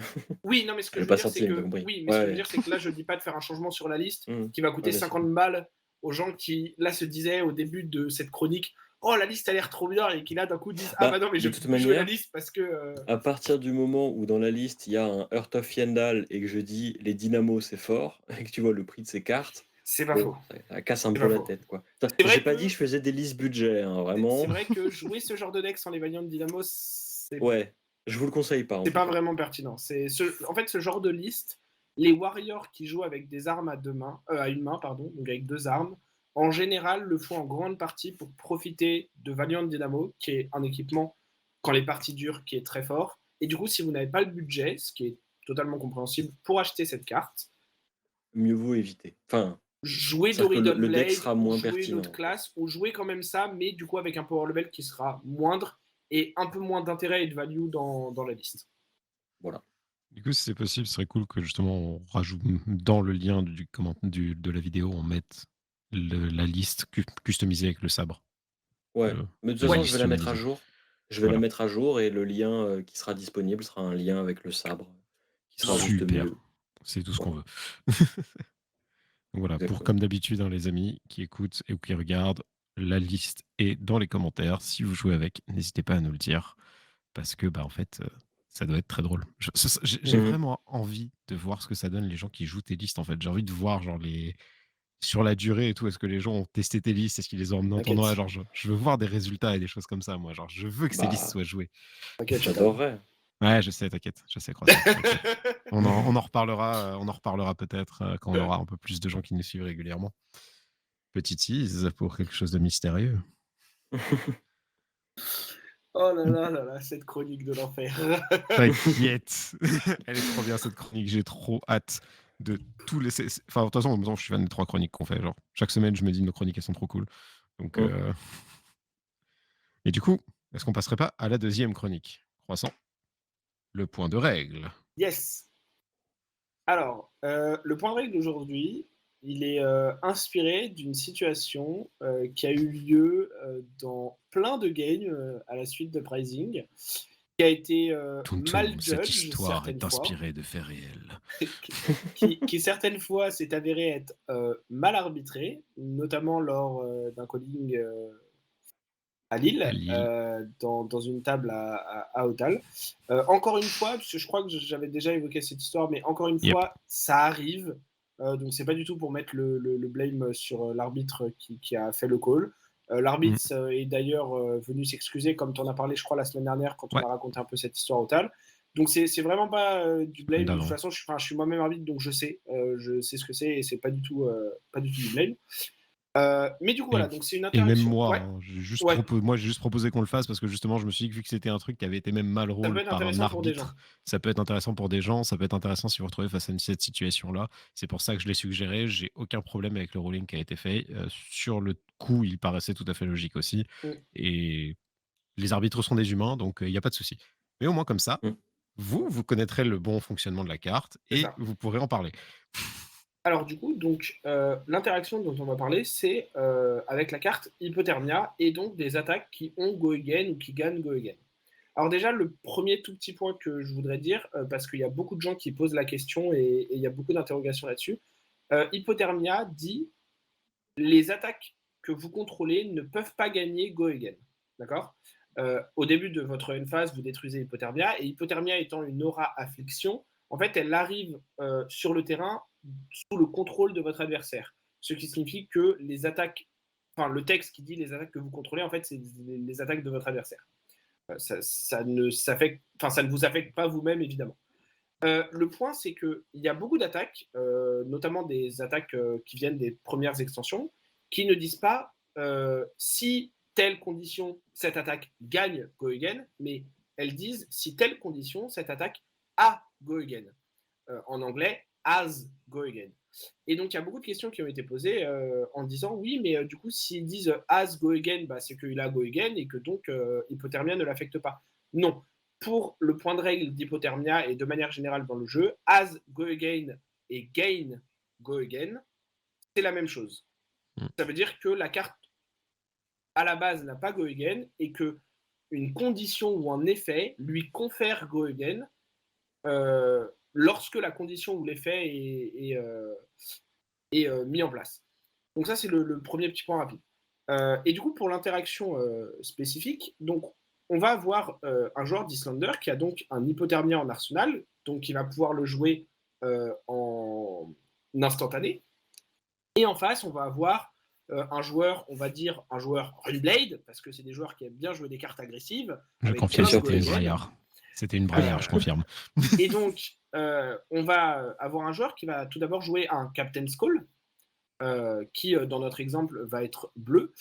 Oui, non, mais ce que Elle est je veux pas dire, c'est sortie, t'as que... compris. Oui, mais ce que je veux Ouais, dire, c'est que là, je dis pas de faire un changement sur la liste ouais. qui va Ouais, coûter bien sûr. 50 balles aux gens qui, là, se disaient au début de cette chronique, oh, la liste a l'air trop bien, et qui là, d'un coup, disent, ah bah Bah, non, mais je de peux toute plus jouer la manière, liste parce que... à partir du moment où dans la liste, il y a un Heart of Yendal et que je dis les dynamos c'est fort et que tu vois le prix de ces cartes, C'est pas bon, faux. ça casse un C'est peu pas la faux. tête, quoi. C'est J'ai vrai pas dit que que je faisais des listes budget, hein, c'est vraiment. vrai que jouer ce genre de deck sans les Valiant Dynamo, Ouais, je vous le conseille pas en c'est tout pas cas. vraiment pertinent. En fait, ce genre de liste, les warriors qui jouent avec des armes à une main, pardon, donc avec deux armes, en général le font en grande partie pour profiter de Valiant Dynamo, qui est un équipement, quand les parties durent, qui est très fort. Et du coup, si vous n'avez pas le budget, ce qui est totalement compréhensible, pour acheter cette carte, Mieux vaut éviter. Enfin, jouer c'est-à-dire que Doridon le deck Blade sera ou moins jouer une autre pertinent, quoi. classe, ou jouer quand même ça, mais du coup avec un power level qui sera moindre et un peu moins d'intérêt et de value dans la liste. Voilà. Du coup, si c'est possible, ce serait cool que justement on rajoute dans le lien de la vidéo, on mette la liste customisée avec le sabre. Ouais, Euh, mais de toute la façon, je vais liste la mettre à humanisée. jour. Je vais la Voilà. mettre à jour et le lien, qui sera disponible sera un lien avec le sabre, qui sera juste Super. mieux. C'est tout ce qu'on Voilà, veut. Donc voilà, pour exactement. comme d'habitude, hein, les amis qui écoutent et ou qui regardent, la liste est dans les commentaires. Si vous jouez avec, n'hésitez pas à nous le dire. Parce que, bah, en fait, ça doit être très drôle. J'ai Mmh. vraiment envie de voir ce que ça donne les gens qui jouent tes listes, en fait. J'ai envie de voir, genre, sur la durée et tout, est-ce que les gens ont testé tes listes? Est-ce qu'ils les ont emmenées en tournoi? T'inquiète, Genre, je veux voir des résultats et des choses comme ça, moi. Genre, je veux que ces listes Bah, soient jouées. t'inquiète, je t'aime. j'adorerais. Ouais, je sais, t'inquiète. Je sais, Croissant, t'inquiète. On en reparlera peut-être quand on aura un peu plus de gens qui nous suivent régulièrement. Petit tease pour quelque chose de mystérieux. Oh là là là là, cette chronique de l'enfer. T'inquiète. Elle est trop bien cette chronique. J'ai trop hâte de tous les. Enfin, de toute façon, en même temps, je suis fan des 3 chroniques qu'on fait. Genre, chaque semaine, je me dis nos chroniques, elles sont trop cool. Donc, Mmh. et du coup, est-ce qu'on passerait pas à la deuxième chronique? Croissant, le point de règle. Yes. Alors, le point de règle d'aujourd'hui, il est inspiré d'une situation qui a eu lieu dans plein de games à la suite de Pricing, qui a été mal Toum, cette judge histoire certaines est fois, inspirée de faits réels. qui certaines fois s'est avéré être mal arbitré, notamment lors d'un calling à À Lille, Lille. dans une table à Otal. Encore une fois, parce que je crois que j'avais déjà évoqué cette histoire, mais encore une Yep. fois, ça arrive. Donc c'est pas du tout pour mettre le blame sur l'arbitre qui a fait le call. Mm. L'arbitre est d'ailleurs venu s'excuser, comme tu en as parlé, je crois, la semaine dernière, quand on Ouais, a raconté un peu cette histoire au TAL. Donc c'est vraiment pas du blame. semaine De toute d'avant. façon, je suis moi-même arbitre, donc je sais ce que c'est et c'est pas du tout du blame. Mais du coup, Et, voilà, donc c'est une et même interaction. moi, Ouais, hein, ouais, j'ai juste proposé qu'on le fasse parce que justement, je me suis dit que vu que c'était un truc qui avait été même mal ça peut roll être par un intéressant pour des gens. arbitre, ça peut être intéressant pour des gens, ça peut être intéressant si vous vous retrouvez face à cette situation-là. C'est pour ça que je l'ai suggéré. J'ai aucun problème avec le ruling qui a été fait. Sur le coup, il paraissait tout à fait logique aussi. Mm, Et les arbitres sont des humains, donc il n'y a pas de souci. Mais au moins comme ça, Mmh. vous connaîtrez le bon fonctionnement de la carte c'est et ça. vous pourrez en parler. Alors du coup, donc l'interaction dont on va parler, c'est avec la carte Hypothermia et donc des attaques qui ont Go Again ou qui gagnent Go Again. Alors déjà, le premier tout petit point que je voudrais dire, parce qu'il y a beaucoup de gens qui posent la question et il y a beaucoup d'interrogations là-dessus, Hypothermia dit les attaques que vous contrôlez ne peuvent pas gagner Go Again. D'accord. Au début de votre phase, vous détruisez Hypothermia, et Hypothermia étant une aura affliction, en fait, elle arrive sur le terrain sous le contrôle de votre adversaire. Ce qui signifie que les attaques, enfin, le texte qui dit les attaques que vous contrôlez, en fait, c'est les attaques de votre adversaire. Ça ne vous affecte pas vous-même, évidemment. Le point, c'est qu'il y a beaucoup d'attaques, notamment des attaques qui viennent des premières extensions, qui ne disent pas si telle condition, cette attaque gagne Go Again, mais elles disent si telle condition, cette attaque a Go Again. En anglais, as Go Again. Et donc, il y a beaucoup de questions qui ont été posées en disant oui, mais du coup, s'ils disent as Go Again, bah, c'est qu'il a Go Again et que donc Hypothermia ne l'affecte pas. Non. Pour le point de règle d'Hypothermia et de manière générale dans le jeu, as Go Again et gain go again, c'est la même chose. Mm. Ça veut dire que la carte à la base n'a pas go again et que une condition ou un effet lui confère go again lorsque la condition ou l'effet est mis en place. Donc ça, c'est le premier petit point rapide. Et du coup, pour l'interaction spécifique, donc on va avoir un joueur d'Islander qui a donc un hypothermia en arsenal, donc il va pouvoir le jouer en instantané. Et en face, on va avoir un joueur, on va dire un joueur Runblade, parce que c'est des joueurs qui aiment bien jouer des cartes agressives. Je Avec confirme, plein de c'était une go-again. braillard. C'était une braillard, je confirme. Et donc, on va avoir un joueur qui va tout d'abord jouer un Captain's Call, qui, dans notre exemple, va être bleu.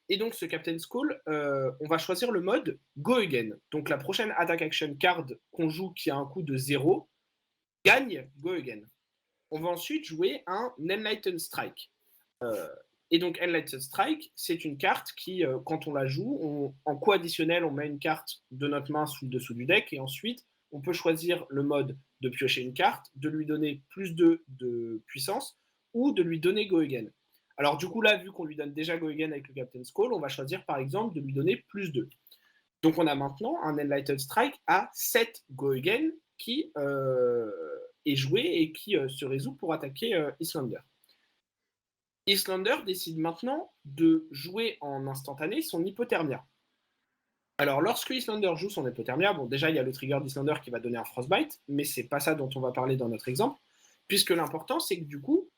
Et donc, ce Captain's Call, on va choisir le mode Go Again. Donc, la prochaine Attack Action card qu'on joue, qui a un coût de 0, gagne Go Again. On va ensuite jouer un Enlightened Strike. Et donc, Enlightened Strike, c'est une carte qui, quand on la joue, en coût additionnel, on met une carte de notre main sous le dessous du deck, et ensuite, on peut choisir le mode de piocher une carte, de lui donner plus de puissance, ou de lui donner Go Again. Alors du coup là, vu qu'on lui donne déjà Go Again avec le Captain's Call, on va choisir par exemple de lui donner plus 2. Donc on a maintenant un Enlightened Strike à 7 Go Again qui est joué et qui se résout pour attaquer Islander. Islander décide maintenant de jouer en instantané son hypothermia. Alors, lorsque Islander joue son hypothermia, bon, déjà, il y a le trigger d'Islander qui va donner un frostbite, mais c'est pas ça dont on va parler dans notre exemple, puisque l'important, c'est que du coup,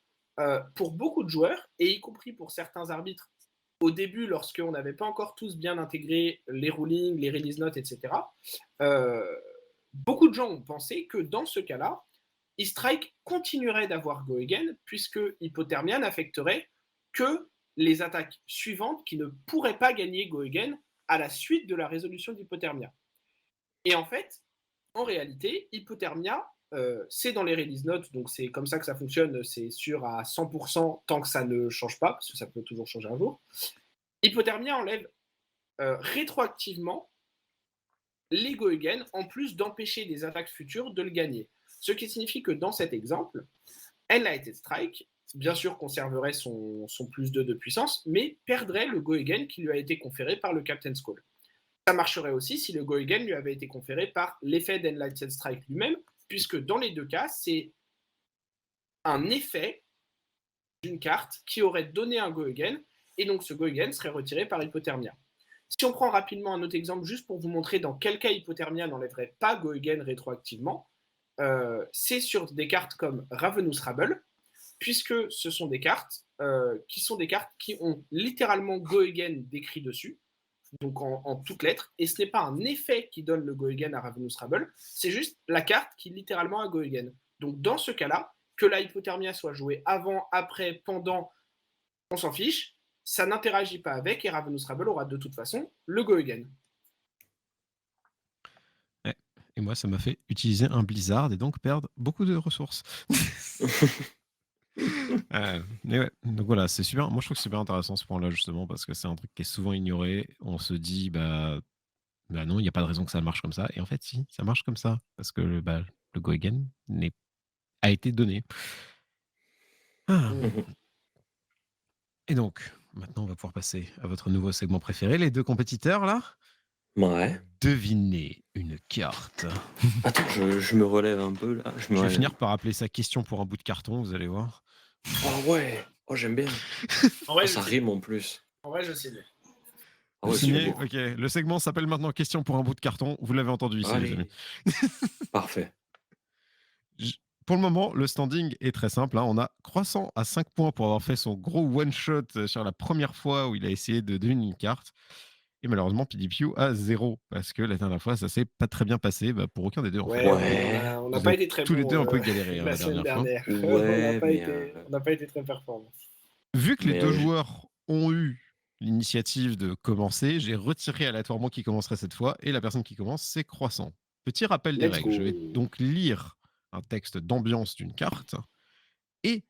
pour beaucoup de joueurs, et y compris pour certains arbitres, au début, lorsqu'on n'avait pas encore tous bien intégré les rulings, les release notes, etc., beaucoup de gens ont pensé que dans ce cas-là, E-Strike continuerait d'avoir Go Again, puisque Hypothermia n'affecterait que les attaques suivantes qui ne pourraient pas gagner Go Again à la suite de la résolution d'Hypothermia. Et en fait, en réalité, Hypothermia, c'est dans les release notes, donc c'est comme ça que ça fonctionne, c'est sûr à 100% tant que ça ne change pas, parce que ça peut toujours changer un jour. Hypothermia enlève rétroactivement les Go Again, en plus d'empêcher des attaques futures de le gagner. Ce qui signifie que dans cet exemple, Enlightened Strike, bien sûr, conserverait son plus 2 de puissance, mais perdrait le Go Again qui lui a été conféré par le Captain's Call. Ça marcherait aussi si le Go Again lui avait été conféré par l'effet d'Enlightened Strike lui-même, puisque dans les deux cas, c'est un effet d'une carte qui aurait donné un Go Again, et donc ce Go Again serait retiré par Hypothermia. Si on prend rapidement un autre exemple, juste pour vous montrer dans quel cas Hypothermia n'enlèverait pas Go Again rétroactivement, c'est sur des cartes comme Ravenous Rabble, puisque ce sont des cartes qui ont littéralement Go Again décrit dessus, donc en toutes lettres, et ce n'est pas un effet qui donne le Go Again à Ravenous Rabble, c'est juste la carte qui littéralement a Go Again. Donc dans ce cas-là, que la Hypothermia soit jouée avant, après, pendant, on s'en fiche, ça n'interagit pas avec, et Ravenous Rabble aura de toute façon le Go Again. Ouais. Et moi, ça m'a fait utiliser un Blizzard et donc perdre beaucoup de ressources. Mais ouais, donc voilà, c'est super. Moi, je trouve que c'est super intéressant ce point-là, justement, parce que c'est un truc qui est souvent ignoré. On se dit, bah non, il n'y a pas de raison que ça marche comme ça. Et en fait, si, ça marche comme ça, parce que le Go Again a été donné. Ah. Et donc, maintenant, on va pouvoir passer à votre nouveau segment préféré, les deux compétiteurs, là. Ouais. Devinez une carte. Attends, je me relève un peu, là. Je vais finir par appeler ça question pour un bout de carton, vous allez voir. Oh ouais! Oh, j'aime bien. En vrai, ça rime en plus. En vrai, je signe. Ah Vous ouais, signez super. Ok, le segment s'appelle maintenant question pour un bout de carton. Vous l'avez entendu ici, les amis. Parfait. Pour le moment, le standing est très simple. On a Croissant à 5 points pour avoir fait son gros one-shot sur la première fois où il a essayé de deviner une carte. Et malheureusement, PDPU à 0, parce que la dernière fois, ça s'est pas très bien passé pour aucun des deux. En fait. On n'a pas été très tous les bons, deux un peu galéré la semaine dernière. Ouais, on n'a pas été très performants. Vu que les deux joueurs ont eu l'initiative de commencer, j'ai retiré aléatoirement qui commencerait cette fois, et la personne qui commence, c'est Croissant. Petit rappel des règles. Je vais donc lire un texte d'ambiance d'une carte, et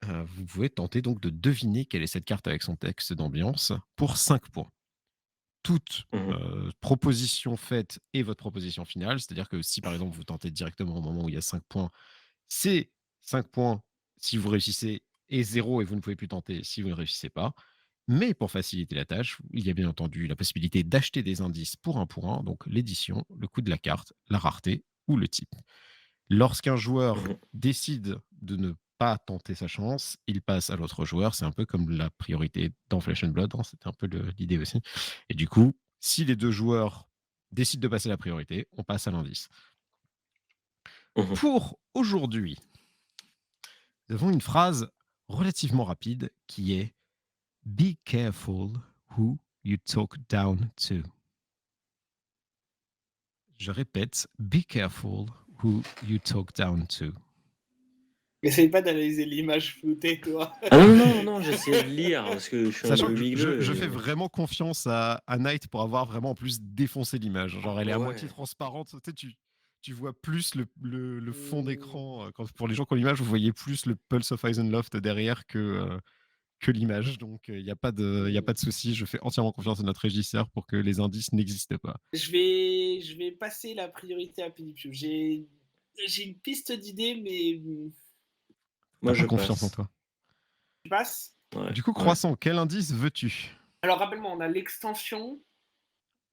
vous pouvez tenter donc de deviner quelle est cette carte avec son texte d'ambiance pour 5 points. Toute proposition faite est votre proposition finale, c'est-à-dire que si par exemple vous tentez directement au moment où il y a 5 points, c'est 5 points si vous réussissez et 0 et vous ne pouvez plus tenter si vous ne réussissez pas. Mais pour faciliter la tâche, il y a bien entendu la possibilité d'acheter des indices pour un, donc l'édition, le coût de la carte, la rareté ou le type. Lorsqu'un joueur Mmh. décide de ne pas tenter sa chance, il passe à l'autre joueur. C'est un peu comme la priorité dans Flesh and Blood, hein, c'était un peu l'idée aussi. Et du coup, si les 2 joueurs décident de passer la priorité, on passe à l'indice. Mmh. Pour aujourd'hui, nous avons une phrase relativement rapide qui est Be careful who you talk down to. Je répète, be careful who you talk down to. Essaye pas d'analyser l'image floutée, toi. Ah non, non, non, j'essayais de lire parce que je suis un Sachant peu que migleux je fais et vraiment confiance à Night pour avoir vraiment en plus défoncé l'image. Genre, elle est à moitié ouais. transparente. Tu sais, tu vois plus le fond Mmh. d'écran. Pour les gens qui ont l'image, vous voyez plus le Pulse of Eisenloft derrière que l'image. Donc, il n'y a pas y a Mmh. pas de souci. Je fais entièrement confiance à notre régisseur pour que les indices n'existent pas. Je vais passer la priorité à Pinipiu. J'ai une piste d'idée, mais Moi, T'as pas je confiance en passe. toi. je passe. Ouais, Du coup, ouais. Croissant, quel indice veux-tu? Alors rappelle-moi, on a l'extension,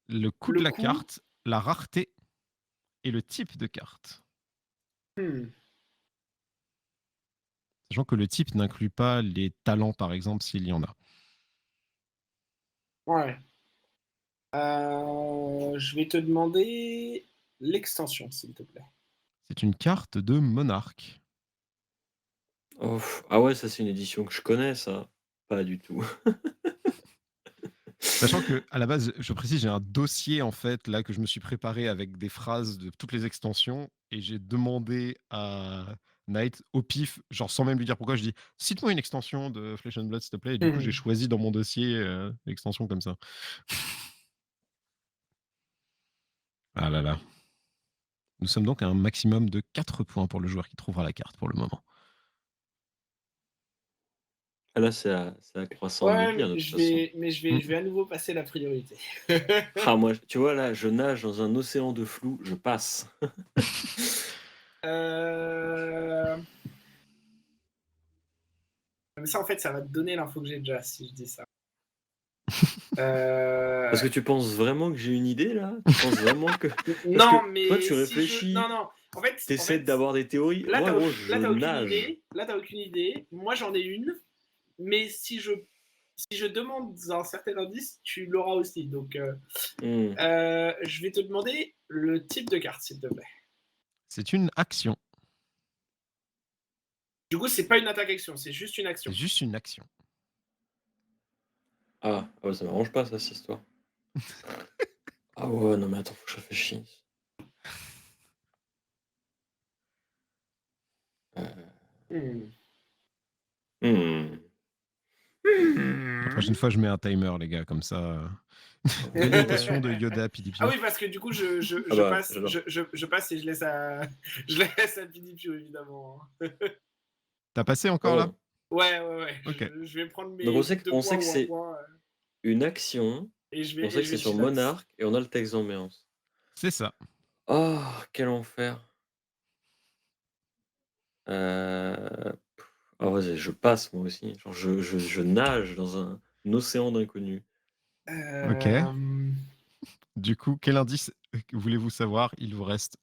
Le coût de le la coût. carte, la rareté et le type de carte. Hmm. Sachant que le type n'inclut pas les talents, par exemple, s'il y en a. Ouais. Je vais te demander l'extension, s'il te plaît. C'est une carte de monarque. Oh, ah ouais, ça, c'est une édition que je connais, ça. Pas du tout. Sachant que à la base, je précise, j'ai un dossier en fait là que je me suis préparé avec des phrases de toutes les extensions et j'ai demandé à Knight au pif, genre sans même lui dire pourquoi, je dis cite-moi une extension de Flesh and Blood s'il te plaît. Et du coup, j'ai Hmm. choisi dans mon dossier l'extension comme ça. Ah là là. Nous sommes donc à un maximum de 4 points pour le joueur qui trouvera la carte pour le moment. Ah là, c'est à Croissant de le Ouais, dire, de toute façon. je vais à nouveau passer la priorité. Ah moi, tu vois, là, je nage dans un océan de flou, je passe. Euh, Mais ça, en fait, ça va te donner l'info que j'ai déjà si je dis ça. Parce que tu penses vraiment que j'ai une idée, là? Tu penses vraiment que parce Non, que toi, mais tu si je. réfléchis, Non, non. tu essaies d'avoir des théories. Là, Moi, t'as gros, là, je t'as aucune nage. idée. Là, t'as aucune idée. Moi, j'en ai une. Mais si je demande un certain indice, tu l'auras aussi. Donc, Mmh. je vais te demander le type de carte, s'il te plaît. C'est une action. Du coup, c'est pas une attaque-action, c'est juste une action. C'est juste une action. Ah, ah ouais, ça m'arrange pas ça, cette histoire. Ah ouais, non mais attends, faut que je réfléchisse. Hmm. Mmh. La prochaine fois, je mets un timer, les gars, comme ça. L'imitation de Yoda Ah PDP. oui, parce que du coup, je, je, Ah je bah, passe, j'adore. je passe et je laisse à, je laisse à Pinipiu, évidemment. T'as passé encore là? Oh. Ouais, ouais, ouais. Ok. Je vais prendre Donc mes 2 on sait points que ou un c'est point une action, et je on vais, sait et que je c'est vais sur chillax. Monarque et on a le texte d'ambiance. C'est ça. Oh, quel enfer. Euh... Ah vas-y, je passe moi aussi. Genre, je nage dans un océan d'inconnu. Ok. Euh, Du coup, quel indice voulez-vous savoir? Il vous reste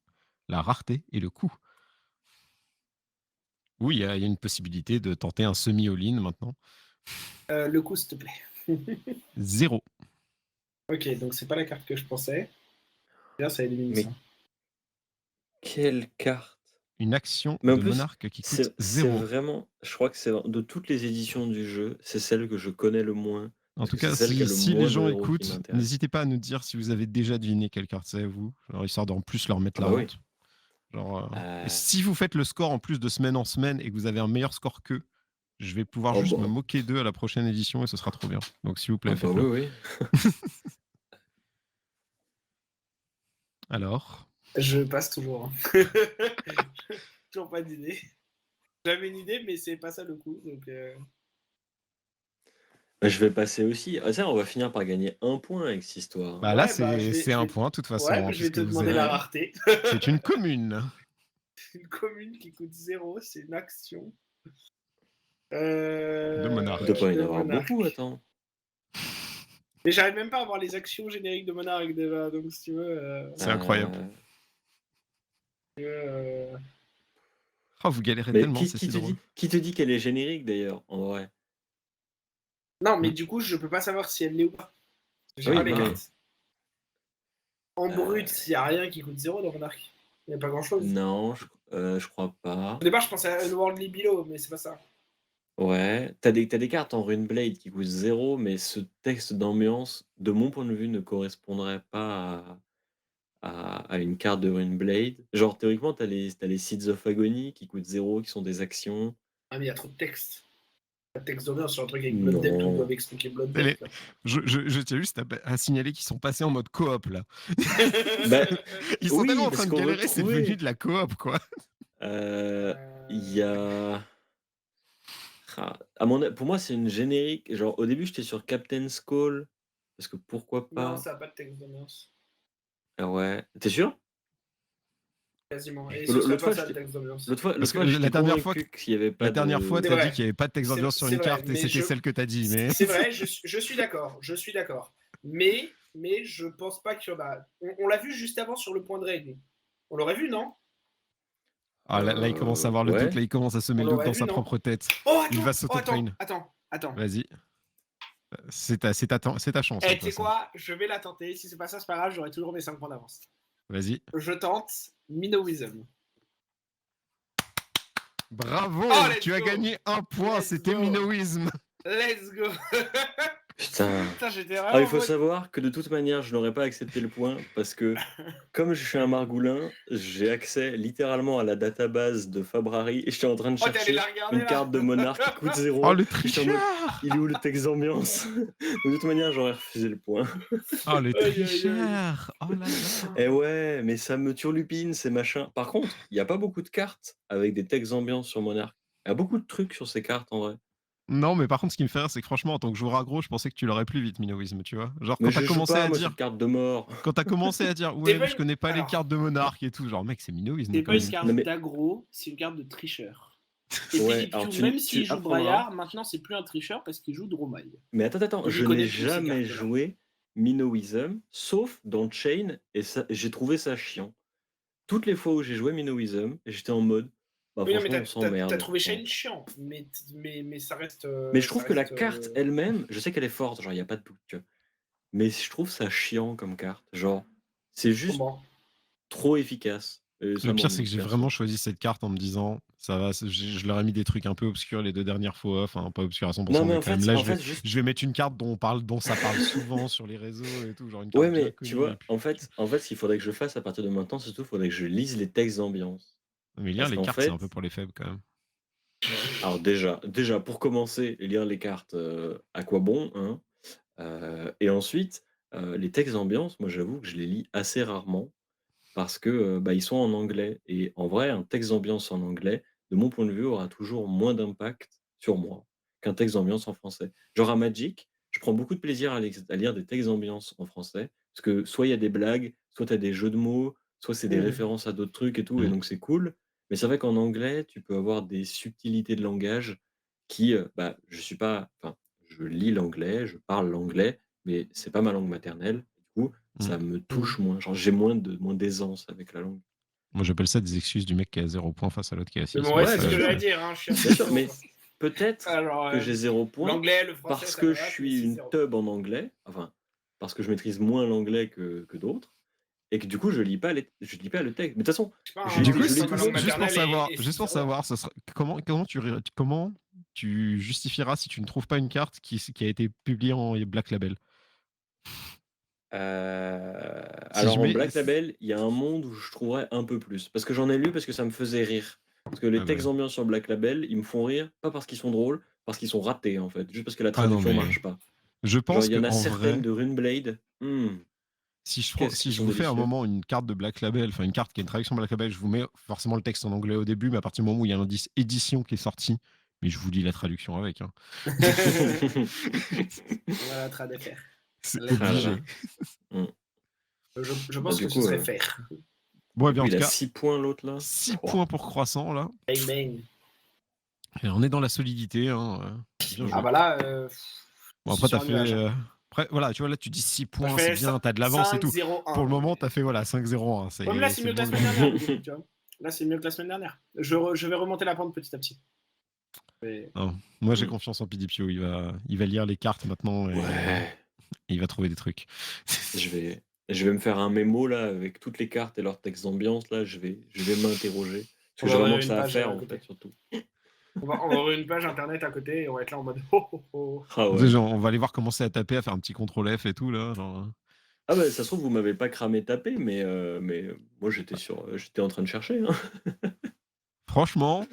la rareté et le coût. Oui, il y a une possibilité de tenter un semi-all-in maintenant. le coup, s'il te plaît. 0. Ok, donc c'est pas la carte que je pensais. Bien, ça élimine ça. Mais quelle carte? Une action Mais en de plus, monarque qui coûte c'est 0. vraiment, je crois que c'est de toutes les éditions du jeu, c'est celle que je connais le moins. En Parce tout que c'est cas, celle qui a le si les moins de gens héros qui écoutent, m'intéressent. n'hésitez pas à nous dire si vous avez déjà deviné quelle carte c'est, vous. Genre, histoire d'en plus leur mettre Ah la bah oui. honte. Genre, et Euh, si vous faites le score en plus de semaine en semaine et que vous avez un meilleur score qu'eux, je vais pouvoir Oh juste me bah, moquer d'eux à la prochaine édition et ce sera trop bien. Donc s'il vous ah plaît, bah faites-le. oui, oui. Alors, Je passe toujours. Toujours pas d'idée. J'avais une idée, mais c'est pas ça le coup. Donc, Bah, je vais passer aussi. Ah, tiens, on va finir par gagner un point avec cette histoire. bah là, ouais, bah, c'est un point de toute façon, ouais, hein, mais je vais puisque te vous demander la êtes. Ouais. rareté. C'est une commune. une commune qui coûte 0, c'est une action. De Monarque. Il doit pas y en De avoir Monarque. beaucoup, attends. Mais j'arrive même pas à voir les actions génériques de Monarque déjà, donc si tu veux. C'est incroyable. Oh, vous galérez Mais tellement, c'est si drôle. qui te dit qu'elle est générique d'ailleurs, en vrai? Non, mais du coup, je peux pas savoir si elle l'est ou pas. J'ai Oui, pas les oui. cartes. En brut, il y a rien qui coûte 0 dans Monarque. Il n'y a pas grand chose. Non, je crois pas. Au départ, je pensais à Unworldly Below, mais c'est pas ça. Ouais, t'as des cartes en Runeblade qui coûtent 0, mais ce texte d'ambiance, de mon point de vue, ne correspondrait pas à une carte de Runeblade. Genre, théoriquement, t'as les Seeds of Agony qui coûtent 0, qui sont des actions. Ah, mais il y a trop de texte. Pas de texte d'honneur sur un truc avec Blood Debt où ils Non. doivent expliquer Blood Elle Debt. est- là. Je tiens juste à signaler qu'ils sont passés en mode coop là. Bah, Ils sont oui, tellement en parce train de qu'on veut galérer, c'est trouver. devenu de la coop quoi. Il y a. Pour moi, c'est une générique. Genre, au début, j'étais sur Captain's Call, parce que pourquoi Non, pas. ça n'a pas de texte d'ambiance. Ah ouais. T'es sûr? Quasiment. Et L'autre ce serait fois, pas ça le j'étais- texte d'ambiance. L'autre Parce que fois, j'étais la dernière fois, convaincu qu'il n'y avait pas la dernière de. fois, C'est t'as vrai. dit qu'il n'y avait pas de texte d'ambiance sur C'est une vrai, carte et mais c'était celle que t'as dit. Mais C'est vrai, je suis d'accord. Je suis d'accord. Mais je pense pas qu'il y en a. On l'a vu juste avant sur le point de règle. On l'aurait vu, non? ah, là, il commence à avoir le Ouais. doute, là il commence à semer On le doute l'aurait dans vu, sa non? propre tête. Oh, Il va attends, s'auto-train. attends. Vas-y. C'est ta chance. Eh, de tu toute sais façon. quoi? Je vais la tenter. Si c'est pas ça, c'est pas grave, j'aurai toujours mes 5 points d'avance. Vas-y. Je tente Minowism. Bravo, Oh, let's tu as go. gagné un point, Let's c'était go. Minoïsme. Let's go. Putain. Putain, j'étais Ah, vraiment. il faut en mode- savoir que de toute manière, je n'aurais pas accepté le point parce que, comme je suis un margoulin, j'ai accès littéralement à la database de Fabrari et je suis en train de Oh, t'es allé chercher la regarder une là. carte de monarque qui coûte 0. Oh, le J'étais en mode, tricheur. il est où le texte d'ambiance? De toute manière, j'aurais refusé le point. Oh, le Aïe, aïe, aïe. tricheur. Oh là là. Eh ouais, mais ça me turlupine ces machins. Par contre, il n'y a pas beaucoup de cartes avec des textes ambiance sur monarque. Il y a beaucoup de trucs sur ces cartes en vrai. Non, mais par contre, ce qui me fait rire, c'est que franchement, en tant que joueur aggro, je pensais que tu l'aurais plus vite, Minoïsme, tu vois. Genre, Mais quand t'as je joue commencé pas, à moi, dire, cette carte de mort. quand t'as commencé à dire, C'est ouais, pas mais je une- connais pas les alors- cartes de monarque et tout, genre, mec, c'est Minoïsme. C'est quand pas une même. carte Non, mais- d'aggro, c'est une carte de tricheur. Et Ouais, Philippe alors Hugh, même tu s'il joue apprendras. Braillard, maintenant c'est plus un tricheur parce qu'il joue Dromaille. Mais attends, Il je connaît n'ai plus ces jamais cartes-là. joué Minowism, sauf dans Chain, et j'ai trouvé ça chiant. Toutes les fois où j'ai joué Minowism, j'étais en mode, bah Oui, non, mais franchement, on s'emmerde. t'as trouvé Bon. Shane chiant, mais ça reste. Mais je trouve ça que la reste, carte elle-même, je sais qu'elle est forte, genre, il n'y a pas de doute, tu vois. Mais je trouve ça chiant comme carte. Genre, c'est juste Comment trop efficace. Et ça Le pire, m'ennuie, c'est que j'ai perso. vraiment choisi cette carte en me disant, ça va, je leur ai mis des trucs un peu obscurs les deux dernières fois, enfin, pas obscurs à 100%, Non, mais mais en quand fait, même, là, juste. je vais mettre une carte dont ça parle souvent sur les réseaux et tout, genre une carte Ouais, bien mais connue. tu vois, et puis- en fait, ce qu'il faudrait que je fasse à partir de maintenant, surtout, il faudrait que je lise les textes d'ambiance. Mais lire Parce les qu'en cartes, c'est fait, un peu pour les faibles quand même. alors déjà, pour commencer, lire les cartes, à quoi bon, hein? Et ensuite, les textes d'ambiance, moi j'avoue que je les lis assez rarement parce que, bah, ils sont en anglais et en vrai, un texte d'ambiance en anglais, de mon point de vue, aura toujours moins d'impact sur moi qu'un texte d'ambiance en français. Genre à Magic, je prends beaucoup de plaisir à lire des textes d'ambiance en français parce que soit il y a des blagues, soit tu as des jeux de mots, soit c'est des Mmh. références à d'autres trucs et tout et Mmh. donc c'est cool. Mais c'est vrai qu'en anglais, tu peux avoir des subtilités de langage qui, bah, je lis l'anglais, je parle l'anglais, mais c'est pas ma langue maternelle. Du coup, ça me touche moins. Genre, j'ai moins d'aisance avec la langue. Moi, j'appelle ça des excuses du mec qui a 0 point face à l'autre qui a 6. Mais moi, Ouais, c'est ce bien que sûr. j'allais dire. Hein, je suis assez Bien sûr, d'accord. mais peut-être Alors, que j'ai 0 point l'anglais, le français, parce ça que va, je mais suis c'est une 0. teub en anglais, enfin, parce que je maîtrise moins l'anglais que d'autres, et que du coup, je lis pas le texte. Mais de toute façon, Je sais pas, je un Du lis coup, anglais, je c'est lis pas ma toujours. langue maternelle. juste pour savoir, ce sera, comment tu justifieras si tu ne trouves pas une carte qui a été publiée en Black Label. Alors en Black Label, il y a un monde où je trouverais un peu plus. Parce que j'en ai lu parce que ça me faisait rire. Parce que les textes ambiants sur Black Label, ils me font rire, pas parce qu'ils sont drôles, parce qu'ils sont ratés en fait. Juste parce que la traduction marche pas. Je pense il y en a qu'en certaines vrai, de Runeblade. si Qu'est-ce je qu'ils sont vous fais un délicieux. moment une carte de Black Label, enfin une carte qui est une traduction Black Label, je vous mets forcément le texte en anglais au début, mais à partir du moment où il y a l'indice édition qui est sorti, mais je vous lis la traduction avec. Hein. Voilà, trad FR. C'est Let's go. obligé. Mm. Je Bah, pense du que ce coup, serait faire. Bon, eh Du bien, coup, en il tout a cas, 6 points l'autre là. 6 Wouah. points pour Croissant, là. Bang bang. Et on est dans la solidité, hein, bien Ah joué. bah là, Bon, je suis après, tu sur as un fait, nuage, hein. après, voilà, tu vois, là, tu dis 6 Bah, je points, c'est fais bien, tu as de l'avance et tout. 5-0-1 Pour le là, moment, mais tu as fait, voilà, 5-0-1, ouais, mais là, c'est c'est mieux que la bon. semaine dernière, du coup, tu vois? Là, c'est mieux que la semaine dernière. Je vais remonter la pente petit à petit. Mais Non, moi, j'ai Mmh. confiance en PDPO, il va lire les cartes maintenant et Ouais, il va trouver des trucs. je vais me faire un mémo là avec toutes les cartes et leur texte d'ambiance là, je vais m'interroger. Parce on que va j'ai vraiment ouvrir que une ça à page, faire à en fait côté. surtout. On va ouvrir une page internet à côté et on va être là en mode: «Oh, oh, oh». Ah ouais. Déjà, on va aller voir commencer à taper, à faire un petit contrôle F et tout, là, genre, Ah bah, ça se trouve vous m'avez pas cramé tapé mais moi j'étais en train de chercher, hein. franchement,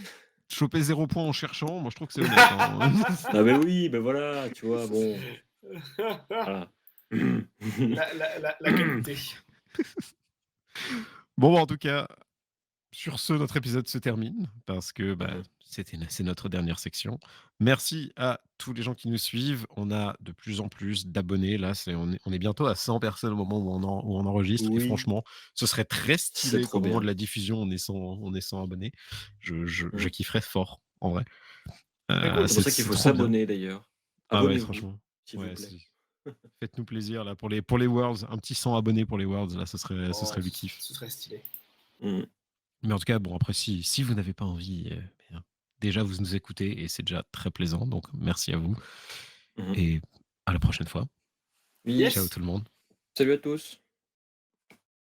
choper 0 point en cherchant, moi, je trouve que c'est honnête, hein. Ah beh oui, ben voilà, tu vois? Bon, voilà. La qualité. Bon, bah, en tout cas, sur ce, notre épisode se termine parce que Mmh bah, mh. c'est notre dernière section. Merci à tous les gens qui nous suivent. On a de plus en plus d'abonnés. Là, on est bientôt à 100 personnes au moment où on enregistre. Et Oui, franchement, ce serait très c'est stylé trop qu'au moment de bien. la diffusion, on est 100 abonnés. Je Mmh. kifferais fort, en vrai. Très cool. C'est pour ça qu'il C'est faut trop bien. s'abonner d'ailleurs. Ah ouais, Abonnez-vous, franchement. s'il vous Ouais, plaît. faites-nous plaisir là pour les Worlds. Un petit 100 abonnés pour les Worlds. Là, ce Oh, serait du kiff. ce serait stylé. Mmh. Mais en tout cas, bon, après, si vous n'avez pas envie, bien, déjà, vous nous écoutez et c'est déjà très plaisant. Donc, merci à vous Mmh mh. et à la prochaine fois. Oui, Ciao Yes! tout le monde. salut à tous.